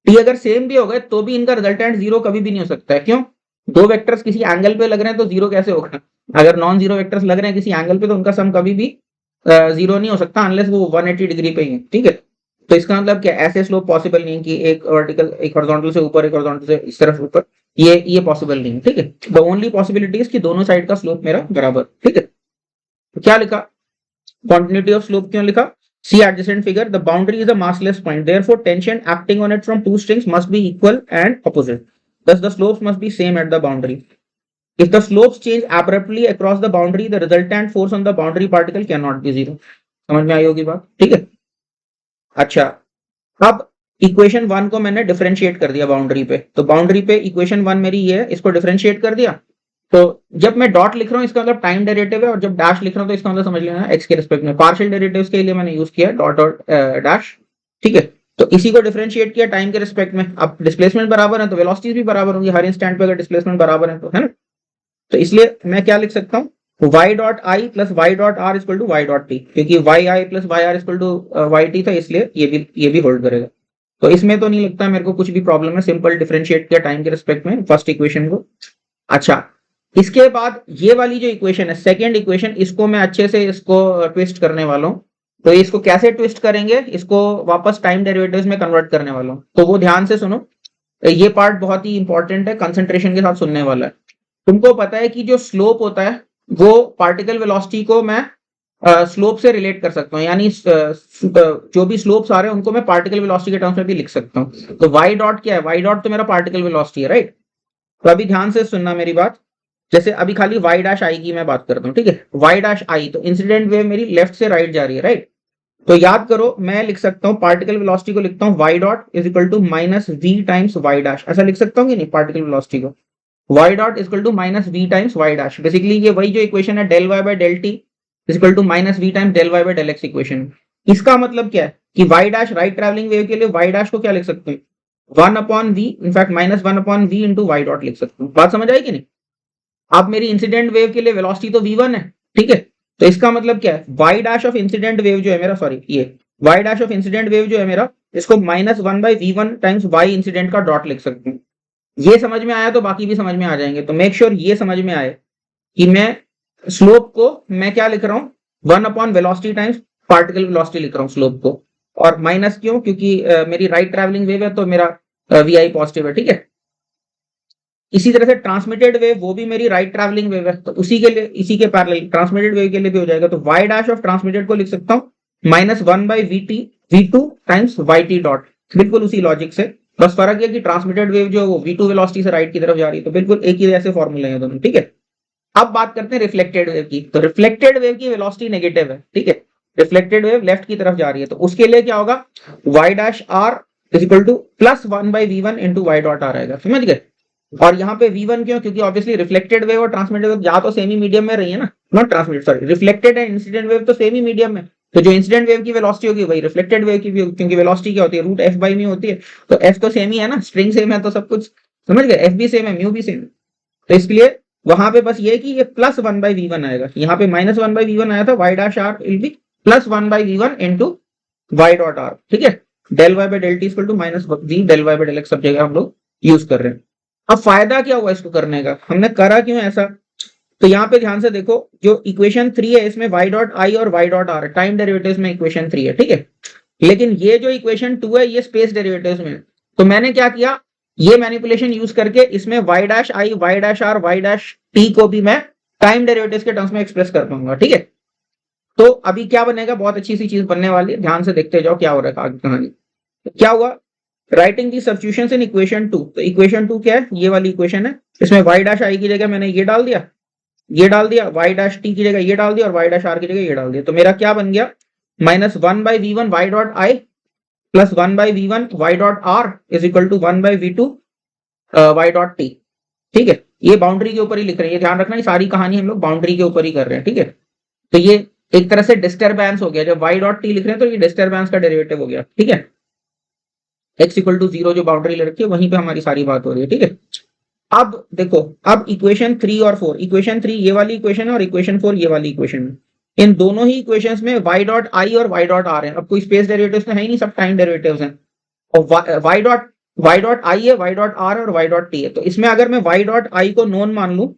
T अगर सेम भी हो गए तो भी इनका रिजल्टेंट जीरो कभी भी नहीं हो सकता है। क्यों? दो वेक्टर्स किसी एंगल पे लग रहे हैं तो जीरो कैसे होगा? अगर नॉन जीरो वेक्टर्स लग रहे हैं किसी एंगल पे तो उनका सम कभी भी जीरो नहीं हो सकता अनलेस वो 180 डिग्री पे ही है, ठीक है। तो इसका मतलब क्या, ऐसे स्लोप पॉसिबल नहीं है कि एक वर्टिकल एक हॉरिजॉन्टल से ऊपर एक हॉरिजॉन्टल से इस तरफ ऊपर, ये पॉसिबल नहीं है, ठीक है। द ओनली पॉसिबिलिटी इज कि दोनों साइड का स्लोप मेरा बराबर, ठीक है। तो क्या लिखा, continuity of slope क्यों लिखा? See adjacent figure, the boundary is a massless point, therefore tension acting on it from two strings must be equal and opposite, thus the slopes must be same at the boundary. If the slopes change abruptly across the boundary, the resultant force on the boundary particle cannot be zero. समझ में आई होगी बात, ठीक है। अच्छा, अब equation 1 को मैंने डिफरेंशिएट कर दिया बाउंड्री पे, तो बाउंड्री पे इक्वेशन 1 मेरी ये है, इसको डिफरेंशिएट कर दिया। तो जब मैं डॉट लिख रहा हूँ इसका मतलब टाइम डेरिवेटिव है, और जब डैश लिख रहा हूँ तो इसका मतलब समझ लेना एक्स के रिस्पेक्ट में पार्शियल डेरिवेटिव्स के लिए मैंने यूज किया डॉट और डैश, ठीक है। तो इसी को डिफरेंशिएट किया टाइम के रिस्पेक्ट में। अब डिस्प्लेसमेंट बराबर है तो वेलोसिटीज भी बराबर होंगी हर इंस्टेंट पे, अगर डिस्प्लेसमेंट बराबर है तो, है ना। तो इसलिए मैं क्या लिख सकता हूँ, y dot i plus y dot r equal to y dot t, क्योंकि y i plus y r equal to y t था, इसलिए ये भी होल्ड करेगा। तो इसमें तो नहीं लगता मेरे को कुछ भी प्रॉब्लम है, सिंपल डिफरेंशिएट किया टाइम के रिस्पेक्ट में फर्स्ट इक्वेशन को। अच्छा, इसके बाद ये वाली जो इक्वेशन है सेकंड इक्वेशन, इसको मैं अच्छे से इसको ट्विस्ट करने वाला हूँ। तो इसको कैसे ट्विस्ट करेंगे, इसको वापस टाइम डेरिवेटिव्स में कन्वर्ट करने वाला हूँ, तो वो ध्यान से सुनो, ये पार्ट बहुत ही इंपॉर्टेंट है, कंसंट्रेशन के साथ सुनने वाला है। तुमको पता है कि जो स्लोप होता है वो पार्टिकल वेलोसिटी को मैं स्लोप से रिलेट कर सकता हूँ, यानी जो भी स्लोप्स आ रहे हैं उनको मैं पार्टिकल वेलोसिटी के टर्म्स में भी लिख सकता हूँ। तो वाई डॉट क्या है, वाई डॉट तो मेरा पार्टिकल वेलोसिटी है, राइट। तो अभी ध्यान से सुनना मेरी बात, जैसे अभी खाली वाई डैश आई की मैं बात करता हूँ, ठीक है। वाई डैश आई, तो इंसिडेंट वेव मेरी लेफ्ट से राइट जा रही है, राइट। तो याद करो मैं लिख सकता हूँ पार्टिकल वेलोसिटी को लिखता हूँ y dot is equal to minus v times y dash, ऐसा लिख सकता हूँ कि नहीं पार्टिकल वेलोसिटी को, y dot equal to minus v times y dash. Basically ये वही जो इक्वेशन है del Y by del t equal to minus v times del Y by del x equation. इसका मतलब क्या है कि y dash right travelling wave के लिए वाई डैश को क्या लिख सकते हैं, 1 upon v, in fact minus 1 upon v into y dot लिख सकते हैं। बात समझ आई कि नहीं? अब मेरी इंसिडेंट वेव के लिए वेलोसिटी तो v1 है, ठीक है। तो इसका मतलब क्या है, y dash of incident wave जो है मेरा, सॉरी ये y dash of incident wave जो है मेरा, इसको minus 1 by v one times y incident का डॉट लिख सकते हैं। ये समझ में आया तो बाकी भी समझ में आ जाएंगे। तो मेक श्योर ये समझ में आए कि मैं स्लोप को मैं क्या लिख रहा हूँ, 1 upon velocity times particle velocity लिख रहा हूँ स्लोप को, और माइनस क्यों, क्योंकि मेरी राइट ट्रैवलिंग वेव है तो मेरा वी आई पॉजिटिव है, ठीक है। इसी तरह से ट्रांसमिटेड वेव वो भी मेरी राइट ट्रैवलिंग वेव है, तो उसी के लिए इसी के पैरेलल ट्रांसमिटेड वेव के लिए भी हो जाएगा। तो वाई डैश ऑफ ट्रांसमिटेड को लिख सकता हूँ minus 1 by v t v two times y t dot, बिल्कुल उसी लॉजिक से, बस फर्क है कि ट्रांसमिटेड वेव जो वो v2 वेलोसिटी से राइट की तरफ जा रही है, तो बिल्कुल एक ही जैसे फॉर्मूले हैं दोनों, ठीक है। अब बात करते हैं रिफ्लेक्टेड वेव की। तो रिफ्लेक्टेड वेव की वेलोसिटी नेगेटिव है, ठीक है। रिफ्लेक्टेड वेव लेफ्ट की तरफ जा रही है, तो उसके लिए क्या होगा, y dash r is equal to plus 1 by v one into y dot r आएगा, समझ गए। और यहाँ पे v1 क्यों, क्योंकि ऑब्वियसली रिफ्लेक्टेड वेव और ट्रांसमिटेड वेव या तो सेमी मीडियम में रही है ना, not transmitted sorry, reflected and incident wave तो सेमी मीडियम में, तो जो इंसिडेंट वेव की वेलोसिटी होगी वही रिफ्लेक्टेड वेव की भी होगी, क्योंकि वेलोसिटी क्या होती है, रूट एफ बाई म्यू होती है। तो एफ तो सेम ही है ना, स्ट्रिंग सेम है तो सब कुछ समझ गए, एफ भी सेम है म्यू भी सेम है। तो इसलिए वहां पे बस ये कि ये प्लस 1 बाई वी1 आएगा, यहाँ पे माइनस 1 बाई वी1 आया था, y dash r will be plus 1 by v one into y dot r, ठीक है। Del Y by del t equal to minus we del Y by del x सब जगह हम लोग यूज कर रहे हैं। अब फायदा क्या हुआ इसको करने का, हमने करा क्यों ऐसा, तो यहाँ पे ध्यान से देखो, जो इक्वेशन 3 है इसमें y डॉट आई और y dot are time derivatives में इक्वेशन 3 है, ठीक है। लेकिन ये जो इक्वेशन 2 है ये स्पेस डेरिवेटिव्स में, तो मैंने क्या किया, ये मैनिपुलेशन यूज करके इसमें y dash i y dash r y dash t को भी मैं टाइम डेरिवेटिव्स के टर्म्स में एक्सप्रेस कर पाऊंगा, ठीक है। तो अभी क्या बनेगा, बहुत अच्छी सी चीज बनने वाली है, ध्यान से देखते जाओ क्या हो रहा है आगे कहानी। तो क्या हुआ, writing the substitutions in equation 2, तो इक्वेशन 2 क्या है, ये वाली इक्वेशन है, इसमें y डैश आई की जगह मैंने ये डाल दिया, ये डाल दिया, y डैश टी की जगह ये डाल दिया, और y डैश आर की जगह ये डाल दिया। तो मेरा क्या बन गया, माइनस 1 बाई वी1 y dot i plus 1 by वी1 y dot r is equal to 1 by वी2 वाई डॉट टी, ठीक है। ये बाउंड्री के ऊपर ही लिख रहे हैं, ये ध्यान रखना, ये सारी कहानी हम लोग बाउंड्री के ऊपर ही कर रहे हैं, ठीक है। तो ये एक तरह से डिस्टर्बेंस हो गया, जब y डॉट टी लिख रहे हैं तो ये डिस्टर्बेंस का डेरिवेटिव हो गया, ठीक है। x इक्वल टू 0 जो बाउंड्री ले रखी है वहीं पे हमारी सारी बात हो रही है, ठीक है। अब देखो, अब इक्वेशन 3 और 4, इक्वेशन 3 ये वाली इक्वेशन है और इक्वेशन 4 ये वाली इक्वेशन है। इन दोनों ही इक्वेशंस में y डॉट आई और y डॉट आर है। अब कोई स्पेस डेरिवेटिव्स तो है ही नहीं, सब टाइम डेरिवेटिव्स हैं। और y डॉट आई है, y डॉट आर और y डॉट टी है। तो इसमें अगर मैं y डॉट आई को नोन मान लूं,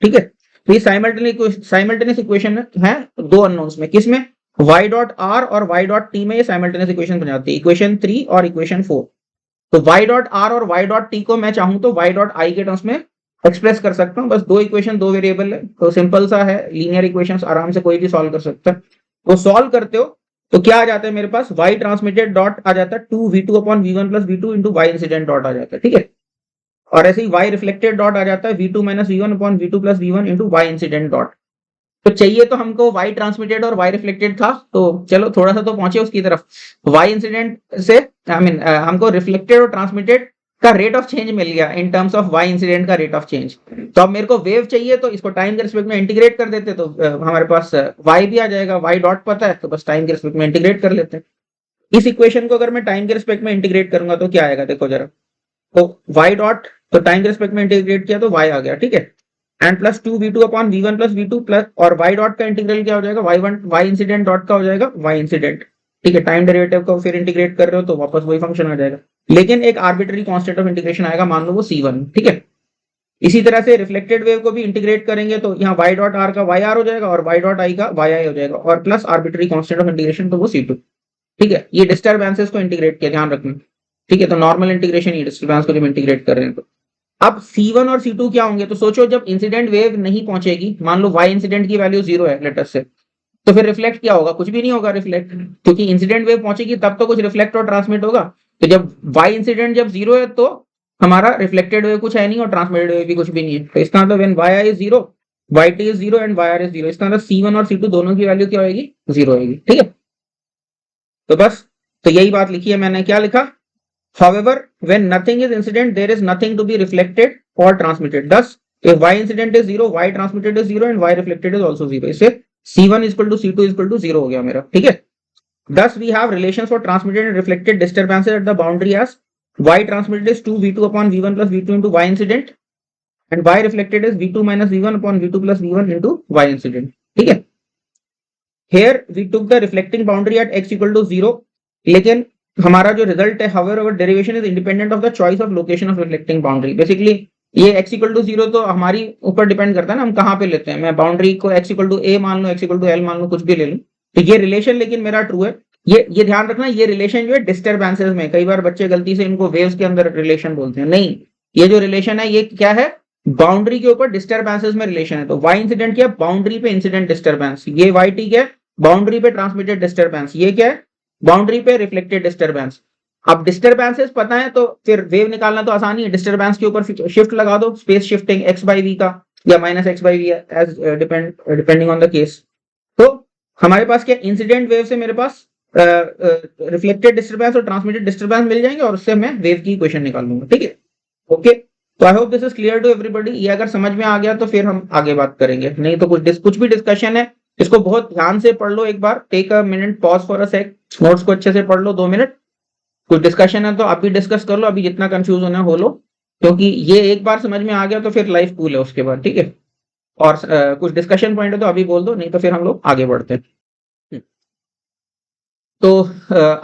ठीक है, तो ये साइमल्टेनियस इक्वेशन है दो अननोन्स में। किसमें? y डॉट आर और y डॉट टी में ये साइमल्टेनियस इक्वेशन बन जाती है, इक्वेशन 3 और इक्वेशन 4। तो y डॉट आर और y डॉट टी को मैं चाहूं तो y डॉट आई के टर्म्स में एक्सप्रेस कर सकता हूं। बस दो इक्वेशन, दो वेरिएबल है, तो सिंपल सा है, लीनियर इक्वेशंस आराम से कोई भी सॉल्व कर सकता है। वो सॉल्व करते हो तो क्या आ जाता है मेरे पास? y ट्रांसमिटेड डॉट आ जाता है 2v2 upon v1 plus v2 into y incident dot आ जाता है, ठीक है। और ऐसे ही y रिफ्लेक्टेड डॉट आ जाता है v2 minus v1 upon v2 plus v1 into y incident dot. तो चाहिए तो हमको y ट्रांसमिटेड और y रिफ्लेक्टेड था, तो चलो थोड़ा सा तो पहुंचे उसकी तरफ। y इंसिडेंट से हमको रिफ्लेक्टेड और ट्रांसमिटेड का रेट ऑफ चेंज मिल गया in terms of y incident का रेट ऑफ चेंज। तो अब मेरे को वेव चाहिए, तो इसको टाइम के रिस्पेक्ट में इंटीग्रेट कर देते, तो हमारे पास y भी आ जाएगा। y डॉट पता है तो बस टाइम के रिस्पेक्ट में इंटीग्रेट कर लेते हैं। इस इक्वेशन को अगर मैं टाइम के रिस्पेक्ट में इंटीग्रेट करूंगा तो क्या आएगा, देखो जरा। तो y डॉट, तो टाइम के रिस्पेक्ट में इंटीग्रेट किया तो y आ गया, ठीक है। And plus 2v2 upon v1 plus v2 plus, और y डॉट का इंटीग्रल क्या हो जाएगा? y इंसिडेंट डॉट का हो जाएगा y इंसिडेंट, ठीक है। टाइम डेरिवेटिव को फिर इंटीग्रेट कर रहे हो तो वापस वही फंक्शन आ जाएगा, लेकिन एक आर्बिट्री कांस्टेंट ऑफ इंटीग्रेशन आएगा, मान लो वो c1, ठीक है। इसी तरह से रिफ्लेक्टेड वेव को भी इंटीग्रेट करेंगे तो यहाँ y डॉट आर का y आर हो जाएगा और y डॉट आई का y आई हो जाएगा, और plus arbitrary constant of integration तो वो c2, ठीक है। ये डिस्टर्बेंसेस को इंटीग्रेट किया, ध्यान रखना, ठीक है। तो नॉर्मल इंटीग्रेशन ये डिस्टर्बेंस को जब इंटीग्रेट कर रहे हैं तो अब C1 और C2 क्या होंगे? तो सोचो जब इंसिडेंट वेव नहीं पहुंचेगी, मान लो y इंसिडेंट की वैल्यू 0 है लेटर से, तो फिर रिफ्लेक्ट क्या होगा? कुछ भी नहीं होगा रिफ्लेक्ट, क्योंकि इंसिडेंट वेव पहुंचेगी तब तो कुछ रिफ्लेक्ट और ट्रांसमिट होगा। तो जब y इंसिडेंट जब 0 है तो हमारा रिफ्लेक्टेड वेव कुछ है नहीं और ट्रांसमिटेड वेव भी कुछ भी नहीं है। तो इसका मतलब when yi is 0, yt is 0 and yr is 0, इसका मतलब C1 और C2 दोनों की वैल्यू क्या होगी? 0 होगी, ठीक है। तो बस, तो यही बात लिखी है मैंने। क्या लिखा? However, when nothing is incident, there is nothing to be reflected or transmitted. Thus, if y incident is 0, y transmitted is 0 and y reflected is also 0. इससे C1 is equal to C2 is equal to 0 हो गया मेरा, ठीक है। Thus, we have relations for transmitted and reflected disturbances at the boundary as y transmitted is 2v2 upon v1 plus v2 into y incident and y reflected is v2 minus v1 upon v2 plus v1 into y incident, ठीक है। Here we took the reflecting boundary at x equal to 0, लेकिन हमारा जो result है, however our derivation is independent of the choice of location of reflecting boundary. Basically ये x equal to 0 तो हमारी ऊपर डिपेंड करता है ना, हम कहाँ पे लेते हैं। मैं बाउंड्री को x equal to a मान लूं, x equal to l मान लूं, कुछ भी ले लूं, तो ये रिलेशन लेकिन मेरा ट्रू है। ये ध्यान रखना, ये रिलेशन जो है डिस्टर्बेंसेस में, कई बार बच्चे गलती से इनको वेव्स के अंदर रिलेशन बोलते हैं, नहीं, ये जो रिलेशन है ये क्या है? बाउंड्री के ऊपर डिस्टर्बेंसेस में रिलेशन है। तो y इंसिडेंट क्या? बाउंड्री पे इंसिडेंट डिस्टर्बेंस। ये yt क्या? बाउंड्री पे ट्रांसमिटेड डिस्टर्बेंस। ये क्या है? बाउंड्री पे रिफ्लेक्टेड डिस्टर्बेंस। अब डिस्टर्बेंसेस पता है तो फिर वेव निकालना तो आसानी है, डिस्टर्बेंस के ऊपर शिफ्ट लगा दो, space shifting x by v का या minus x by v, as depending on the case. तो हमारे पास क्या? इंसिडेंट वेव से मेरे पास रिफ्लेक्टेड डिस्टर्बेंस और ट्रांसमिटेड डिस्टर्बेंस मिल जाएंगे और उससे मैं वेव की इक्वेशन निकाल लूंगा, ठीक है। ओके, तो I hope this is clear to everybody. ये अगर समझ में आ गया तो फिर हम आगे बात करेंगे, नहीं तो कुछ भी डिस्कशन है इसको बहुत ध्यान से पढ़ लो एक बार, take a minute, pause for a sec, notes को अच्छे से पढ़ लो 2 मिनट। कुछ डिस्कशन है तो अभी डिस्कस कर लो, अभी जितना कंफ्यूज होना हो लो, क्योंकि ये एक बार समझ में आ गया तो फिर लाइफ कूल है उसके बाद, ठीक है। और कुछ डिस्कशन पॉइंट है तो अभी बोल दो, नहीं तो फिर हम लोग आगे बढ़ते हैं। तो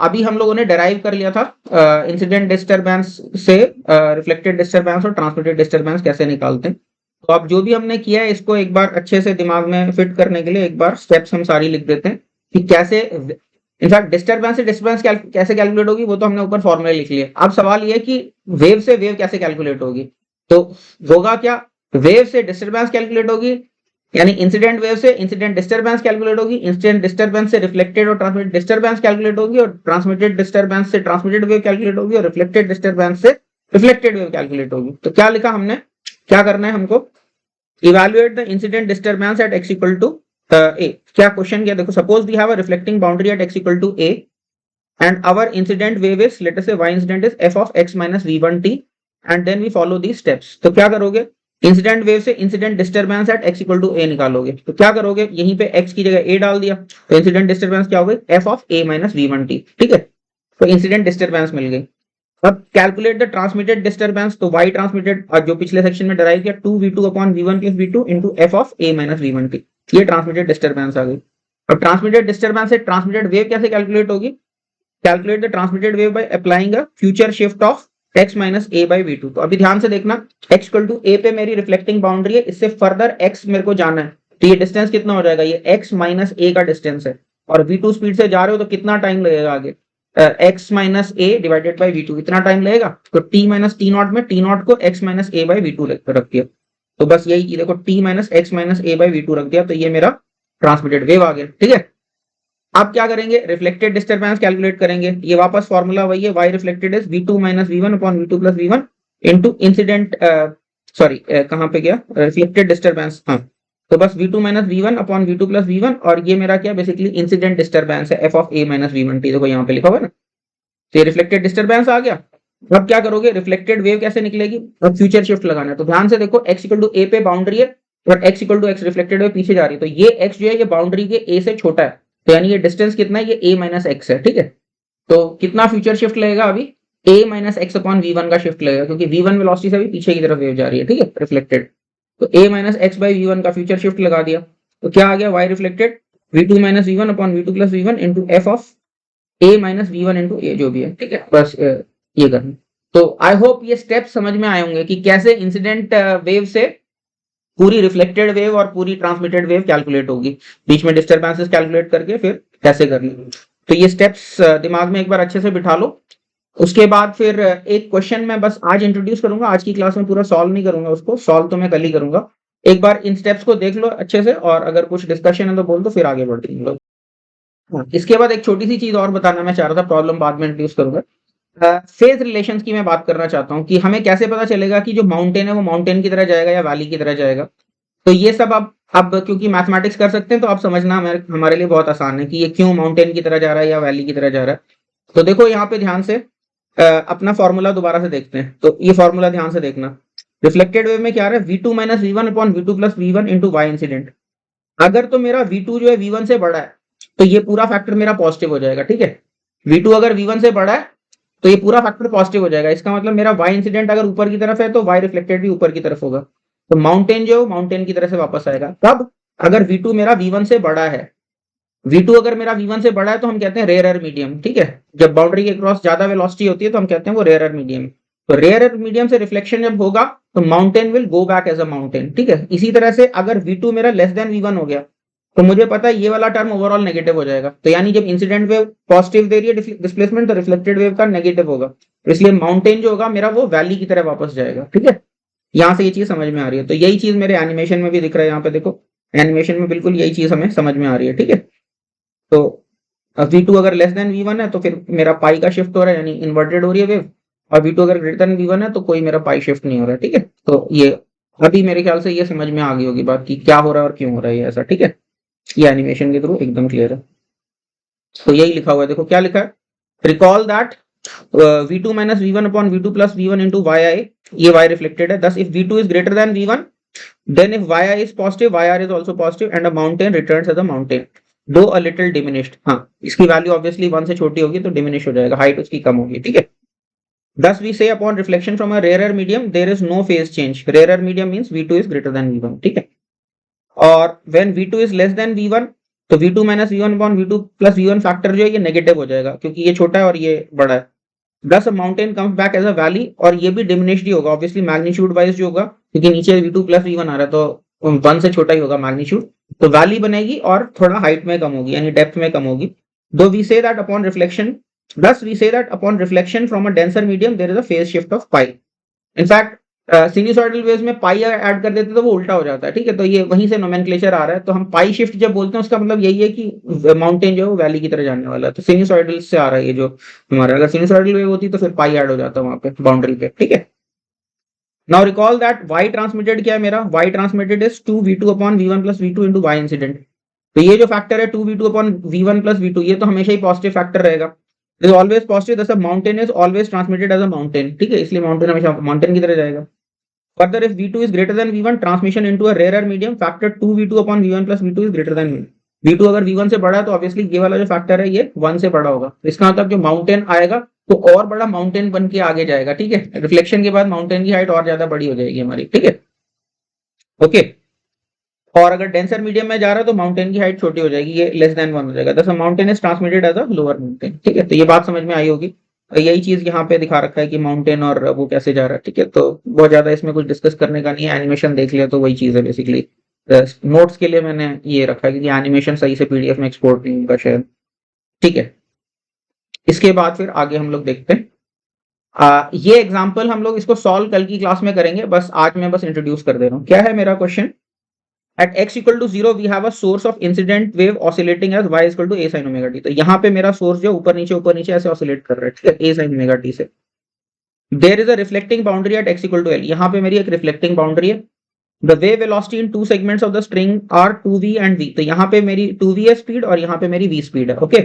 अभी हम लोगों ने डेराइव कर लिया था इंसिडेंट डिस्टर्बेंस से रिफ्लेक्टेड डिस्टर्बेंस और ट्रांसमिटेड डिस्टर्बेंस कैसे निकालते हैं। तो अब जो भी हमने किया है इसको एक बार अच्छे से दिमाग में फिट करने के लिए एक बार स्टेप्स हम सारी लिख देते हैं कि कैसे, इनफैक्ट डिस्टर्बेंस से डिस्टर्बेंस कैसे कैलकुलेट होगी वो तो हमने ऊपर फॉर्मूला लिख लिया। अब सवाल ये है कि वेव से वेव कैसे कैलकुलेट होगी। तो होगा क्या? वेव से डिस्टर्बेंस कैलकुलेट होगी, यानी इंसिडेंट वेव से इंसिडेंट डिस्टर्बेंस कैलकुलेट होगी, इंसिडेंट डिस्टर्बेंस से रिफ्लेक्टेड और ट्रांसमिटेड डिस्टर्बेंस कैलकुलेट होगी, और ट्रांसमिटेड डिस्टर्बेंस से ट्रांसमिटेड वेव कैलकुलेट होगी, और रिफ्लेक्टेड डिस्टर्बेंस से रिफ्लेक्टेड वेव कैलकुलेट होगी। तो क्या लिखा हमने, क्या करना है हमको? Evaluate the incident disturbance at x equal to a। क्या क्वेश्चन किया देखो, suppose we have a reflecting boundary at x equal to a and our incident wave is, let us say y incident is f of x minus v1t and then we follow these steps। तो क्या करोगे? Incident wave से incident disturbance at x equal to a निकालोगे। तो क्या करोगे? यहीं पे x की जगह a डाल दिया, तो इंसिडेंट डिस्टर्बेंस क्या हो गई? f of a minus v1t, ठीक है। तो इंसिडेंट डिस्टर्बेंस मिल गई। अब कैलकुलेट द ट्रांसमिटेड डिस्टर्बेंस, तो y ट्रांसमिटेड जो पिछले सेक्शन में डराइव किया 2v2 upon v1 plus v2 into f of a minus v1 t, ये ट्रांसमिटेड डिस्टर्बेंस आ गई। अब ट्रांसमिटेड डिस्टर्बेंस से ट्रांसमिटेड वेव कैसे कैलकुलेट होगी? Calculate the transmitted wave by applying a future shift of x minus a by v2। तो अभी ध्यान से देखना, x इक्वल टू a पे मेरी रिफ्लेक्टिंग बाउंड्री है, इससे फर्दर x मेरे को जाना है, तो ये डिस्टेंस कितना हो जाएगा? ये x माइनस a का डिस्टेंस है, और v2 स्पीड से जा रहे हो तो कितना टाइम लगेगा आगे? x minus a divided by v2, इतना टाइम लगेगा। तो t माइनस टी नॉट में टी नॉट को x minus a by v2 रख दिया, तो बस यही देखो t minus x minus a by v2 रख दिया, तो ये मेरा ट्रांसमिटेड वेव आ गया। ठीक है, आप क्या करेंगे? रिफ्लेक्टेड डिस्टर्बेंस कैलकुलेट करेंगे। ये वापस फॉर्मूला वही है, y reflected is v2 minus v1 upon v2 plus v1 into incident, sorry कहां पे गया, रिफ्लेक्टेड डिस्टर्बेंस, हाँ, तो बस v2 minus v1 upon v2 plus v1, और ये मेरा क्या बेसिकली इंसिडेंट डिस्टर्बेंस है f of a minus v1 t, देखो यहाँ पे लिखा हुआ है ना, तो ये रिफ्लेक्टेड डिस्टर्बेंस आ गया। अब क्या करोगे? रिफ्लेक्टेड वेव कैसे निकलेगी? अब फ्यूचर शिफ्ट लगाना है, तो ध्यान से देखो x इक्वल टू a पे बाउंड्री है और x equal to x reflected wave पीछे जा रही है, तो ये x जो है ये बाउंड्री के a से छोटा है, तो यानी ये डिस्टेंस कितना है? ये a माइनस एक्स है। ठीक है, तो कितना फ्यूचर शिफ्ट लगेगा अभी? a minus x upon v1 का शिफ्ट लगेगा, क्योंकि v1 वेलोसिटी से भी पीछे की तरफ वेव जा रही है। ठीक है, रिफ्लेक्टेड, तो a minus x by v1 का फ्यूचर शिफ्ट लगा दिया, तो क्या आ गया? y reflected v2 minus v1 upon v2 plus v1 into f of a minus v1 into a जो भी है। ठीक है, बस ये करना। तो आई होप ये स्टेप समझ में आए होंगे कि कैसे इंसिडेंट वेव से पूरी रिफ्लेक्टेड वेव और पूरी ट्रांसमिटेड वेव कैलकुलेट होगी, बीच में डिस्टर्बेंसेस कैलकुलेट करके फिर कैसे करनी। तो ये स्टेप्स दिमाग में एक बार अच्छे से बिठा लो। उसके बाद फिर एक क्वेश्चन मैं बस आज इंट्रोड्यूस करूंगा, आज की क्लास में पूरा सॉल्व नहीं करूंगा, उसको सॉल्व तो मैं कल ही करूंगा। एक बार इन स्टेप्स को देख लो अच्छे से, और अगर कुछ डिस्कशन है तो बोल दो, फिर आगे बढ़ते हैं लोग। हाँ, इसके बाद एक छोटी सी चीज और बताना मैं चाह रहा था, प्रॉब्लम बाद में इंट्रोड्यूस करूंगा। फेज रिलेशंस की मैं बात करना चाहता हूँ कि हमें कैसे पता चलेगा कि जो माउंटेन है वो माउंटेन की तरह जाएगा या वैली की तरह जाएगा। तो ये सब अब क्योंकि मैथमेटिक्स कर सकते हैं तो आप समझना हमारे लिए बहुत आसान है कि ये क्यों माउंटेन की तरह जा रहा है या वैली की तरह जा रहा है। तो देखो यहाँ पे ध्यान से अपना फॉर्मूला दोबारा से देखते हैं, तो ये फॉर्मूला ध्यान से देखना। रिफ्लेक्टेड वेव में क्या आ रहा है? v2 minus v1 upon v2 plus v1 into y incident. अगर तो मेरा v2 जो है v1 से बड़ा है तो ये पूरा फैक्टर मेरा पॉजिटिव हो जाएगा। ठीक है, v2 अगर v1 से बड़ा है तो ये पूरा फैक्टर पॉजिटिव हो जाएगा, इसका मतलब मेरा y इंसिडेंट अगर ऊपर की तरफ है तो y रिफ्लेक्टेड भी ऊपर की तरफ होगा, तो माउंटेन जो माउंटेन की तरह से वापस आएगा। तब अगर v2 मेरा v1 से बड़ा है, v2 अगर मेरा v1 से बड़ा है तो हम कहते हैं रेयर मीडियम। ठीक है, जब बाउंड्री के क्रॉस ज्यादा वेलोसिटी होती है तो हम कहते हैं वो रेयर मीडियम। तो रेयर मीडियम से रिफ्लेक्शन जब होगा तो mountain will go back as a mountain. ठीक है, इसी तरह से अगर v2 मेरा लेस देन v1 हो गया तो मुझे पता है ये वाला टर्म ओवरऑल नेगेटिव हो जाएगा, तो यानी जब इंसिडेंट वेव पॉजिटिव दे रही है डिस्प्लेसमेंट तो रिफ्लेक्टेड वेव का नेगेटिव होगा, तो इसलिए माउंटेन जो होगा मेरा वो वैली की तरह वापस जाएगा। ठीक है, यहाँ से ये चीज समझ में आ रही है। तो यही चीज मेरे एनिमेशन में भी दिख रहा है, यहाँ पे देखो एनिमेशन में बिल्कुल यही चीज हमें समझ में आ रही है। ठीक है, तो v2 अगर लेस देन v1 है तो फिर मेरा पाई का शिफ्ट हो रहा है, यानी इन्वर्टेड हो रही है वेव, और v2 अगर ग्रेटर देन v1 है तो कोई मेरा पाई शिफ्ट नहीं हो रहा है। ठीक है, तो ये अभी मेरे ख्याल से ये समझ में आ गई होगी बात कि क्या हो रहा है और क्यों हो रहा है ऐसा। ठीक है, ये एनिमेशन के थ्रू एकदम क्लियर है। तो यही लिखा हुआ है, देखो क्या लिखा है, recall that v2 minus v1 upon v2 plus v1 into yi, ये y रिफ्लेक्टेड है। दस if v2 is greater than v1 then if yi is positive yr is also positive and a mountain returns as a mountain though a little diminished। हाँ, इसकी value obviously 1 से छोटी होगी तो diminish हो जाएगा, हाइट उसकी कम होगी। ठीक है, thus we say upon reflection from a rarer medium there is no phase change, rarer medium means v2 is greater than v1। ठीक है, और when v2 is less than v1 तो v2 minus v1 upon v2 plus v1 factor जो है ये negative हो जाएगा क्योंकि ये छोटा है और ये बड़ा है। This mountain comes back as a valley, और ये भी डिमिनिश्ड ही होगा ऑब्वियसली मैग्नीट्यूड वाइज जो होगा, क्योंकि नीचे v2 प्लस v1 आ रहा है तो 1 से छोटा ही होगा मैग्नीट्यूड, तो वैली बनेगी और थोड़ा हाइट में कम होगी यानी डेप्थ में कम होगी। Though we say that upon reflection, thus we say that upon reflection from a denser medium there is a phase shift of pi। In fact sinusoidal waves में पाई ऐड कर देते तो वो उल्टा हो जाता है। ठीक है, तो ये वहीं से नोमेनक्लेचर आ रहा है, तो हम पाई शिफ्ट जब बोलते हैं उसका मतलब यही है कि माउंटेन जो है वो वैली की तरह जाने वाला है, तो सिनुसॉइडल से आ रहा है ये जो हमारा, अगर सिनुसॉइडल वेव होती तो फिर पाई ऐड हो जाता वहां पे बाउंड्री पे। ठीक है, now recall that y transmitted क्या है मेरा, y transmitted is 2v2 upon v1 plus v2 into y incident. तो ये जो फैक्टर है 2v2 upon v1 plus v2 ये तो हमेशा ही पॉजिटिव फैक्टर रहेगा, is always positive, this mountain is always transmitted as a mountain. ठीक है, इसलिए माउंटेन हमेशा माउंटेन की तरह जाएगा। Further, if v2 is greater than v1, transmission into a rarer medium, factor 2v2 upon v1 plus v2 is greater than v1। V2 अगर V1 से बड़ा है तो ऑब्वियसली ये वाला जो फैक्टर है ये 1 से बड़ा होगा। इसका मतलब जो माउंटेन आएगा तो और बड़ा माउंटेन बन के आगे जाएगा, ठीक है। रिफ्लेक्शन के बाद माउंटेन की हाइट और ज्यादा बड़ी हो जाएगी हमारी, ठीक है, ओके। और अगर डेंसर मीडियम में जा रहा है तो माउंटेन की हाइट छोटी हो जाएगी, ये लेस देन 1 हो जाएगा। This mountain is transmitted as a lower mountain, ठीक है। तो ये बात समझ में आई होगी। यही चीज यहाँ पे दिखा रखा है कि माउंटेन और वो कैसे जा रहा है, ठीक है। तो बहुत ज्यादा इसमें कुछ डिस्कस करने का नहीं है, एनिमेशन देख लिया तो वही चीज है बेसिकली। नोट्स के लिए मैंने ये रखा है क्योंकि एनिमेशन सही से पीडीएफ में एक्सपोर्ट नहीं होगा शायद, ठीक है। इसके बाद फिर आगे हम लोग देखते हैं। ये एग्जाम्पल हम लोग इसको सॉल्व कल की क्लास में करेंगे, बस आज मैं बस इंट्रोड्यूस कर दे रहा हूँ। क्या है मेरा question? At x equal to 0 we have a source of incident wave oscillating as y is equal to a sin omega t। तो यहाँ पे मेरा सोर्स जो ऊपर नीचे ऐसे ऑसिलेट कर रहा है, ठीक है, a sin omega t से। There is a reflecting boundary at x equal to l। यहाँ पे मेरी एक रिफ्लेक्टिंग बाउंड्री है। The wave velocity in two segments of the string are 2v and v। तो यहाँ पे मेरी 2v है स्पीड और यहाँ पे मेरी v स्पीड है, ओके।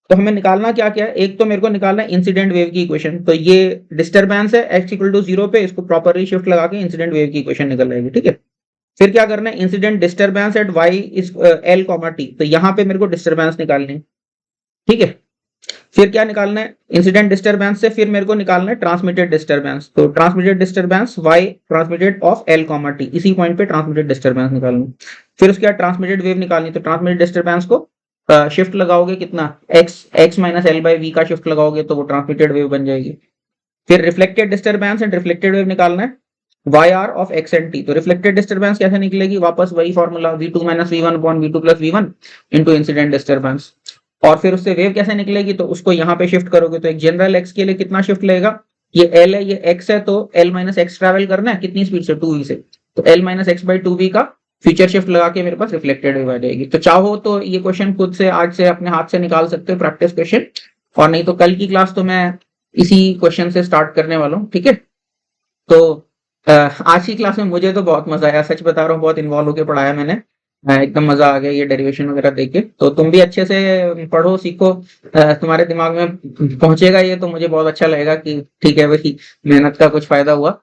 तो हमें निकालना क्या क्या है? एक तो मेरे को निकालना है इंसिडेंट वेव की इक्वेशन। तो ये डिस्टर्बेंस है x इक्वल टू 0 पे, इसको प्रॉपरली शिफ्ट लगा के इंसिडेंट वेव की इक्वेशन निकल आएगी, ठीक है। फिर क्या करना है? Incident disturbance at y is l comma t। तो यहाँ पे मेरे को डिस्टर्बेंस निकालनी है, ठीक है। फिर क्या निकालना है? इंसिडेंट डिस्टर्बेंस से फिर मेरे को निकालना है ट्रांसमिटेड डिस्टर्बेंस। तो transmitted disturbance y transmitted of l comma t, इसी पॉइंट पे ट्रांसमिटेड डिस्टर्बेंस निकालनी। फिर उसके बाद ट्रांसमिटेड वेव निकालनी। तो ट्रांसमिटेड डिस्टर्बेंस को शिफ्ट लगाओगे कितना, x minus l by v का शिफ्ट लगाओगे तो वो ट्रांसमिटेड वेव बन जाएगी। फिर reflected disturbance and reflected wave निकालना है yr of x and t। तो रिफ्लेक्टेड डिस्टर्बेंस कैसे निकलेगी? वापस वही formula v2 minus v1 upon v2 plus v1 into incident disturbance. और फिर उससे वेव कैसे निकलेगी? तो उसको यहाँ पे शिफ्ट करोगे तो एक जनरल x के लिए कितना शिफ्ट लगेगा? ये l है, ये x है, तो l माइनस x ट्रेवल करना है कितनी स्पीड से? 2v से। तो l minus x by 2v का फ्यूचर शिफ्ट लगा के मेरे पास रिफ्लेक्टेड वेव आ जाएगी। तो चाहो तो ये क्वेश्चन खुद से आज से अपने हाथ से निकाल सकते हो, प्रैक्टिस क्वेश्चन, और नहीं तो कल की क्लास तो मैं इसी क्वेश्चन से स्टार्ट करने वाला हूँ, ठीक है। तो आज की क्लास में मुझे तो बहुत मजा आया, सच बता रहा हूँ, बहुत इन्वॉल्व होकर पढ़ाया मैंने, एकदम मजा आ गया ये डेरिवेशन वगैरह देख के। तो तुम भी अच्छे से पढ़ो सीखो, तुम्हारे दिमाग में पहुंचेगा ये तो मुझे बहुत अच्छा लगेगा कि ठीक है भाई, मेहनत का कुछ फायदा हुआ,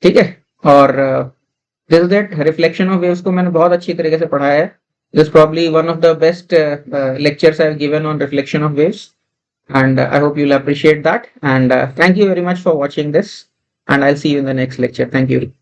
ठीक है। और this that reflection of waves को मैंने बहुत अच्छी तरीके से पढ़ाया है। This probably one of the best lectures I have given on reflection of waves, and I hope you'll appreciate that, and thank you very much for watching this, and I'll see you in the next lecture. Thank you.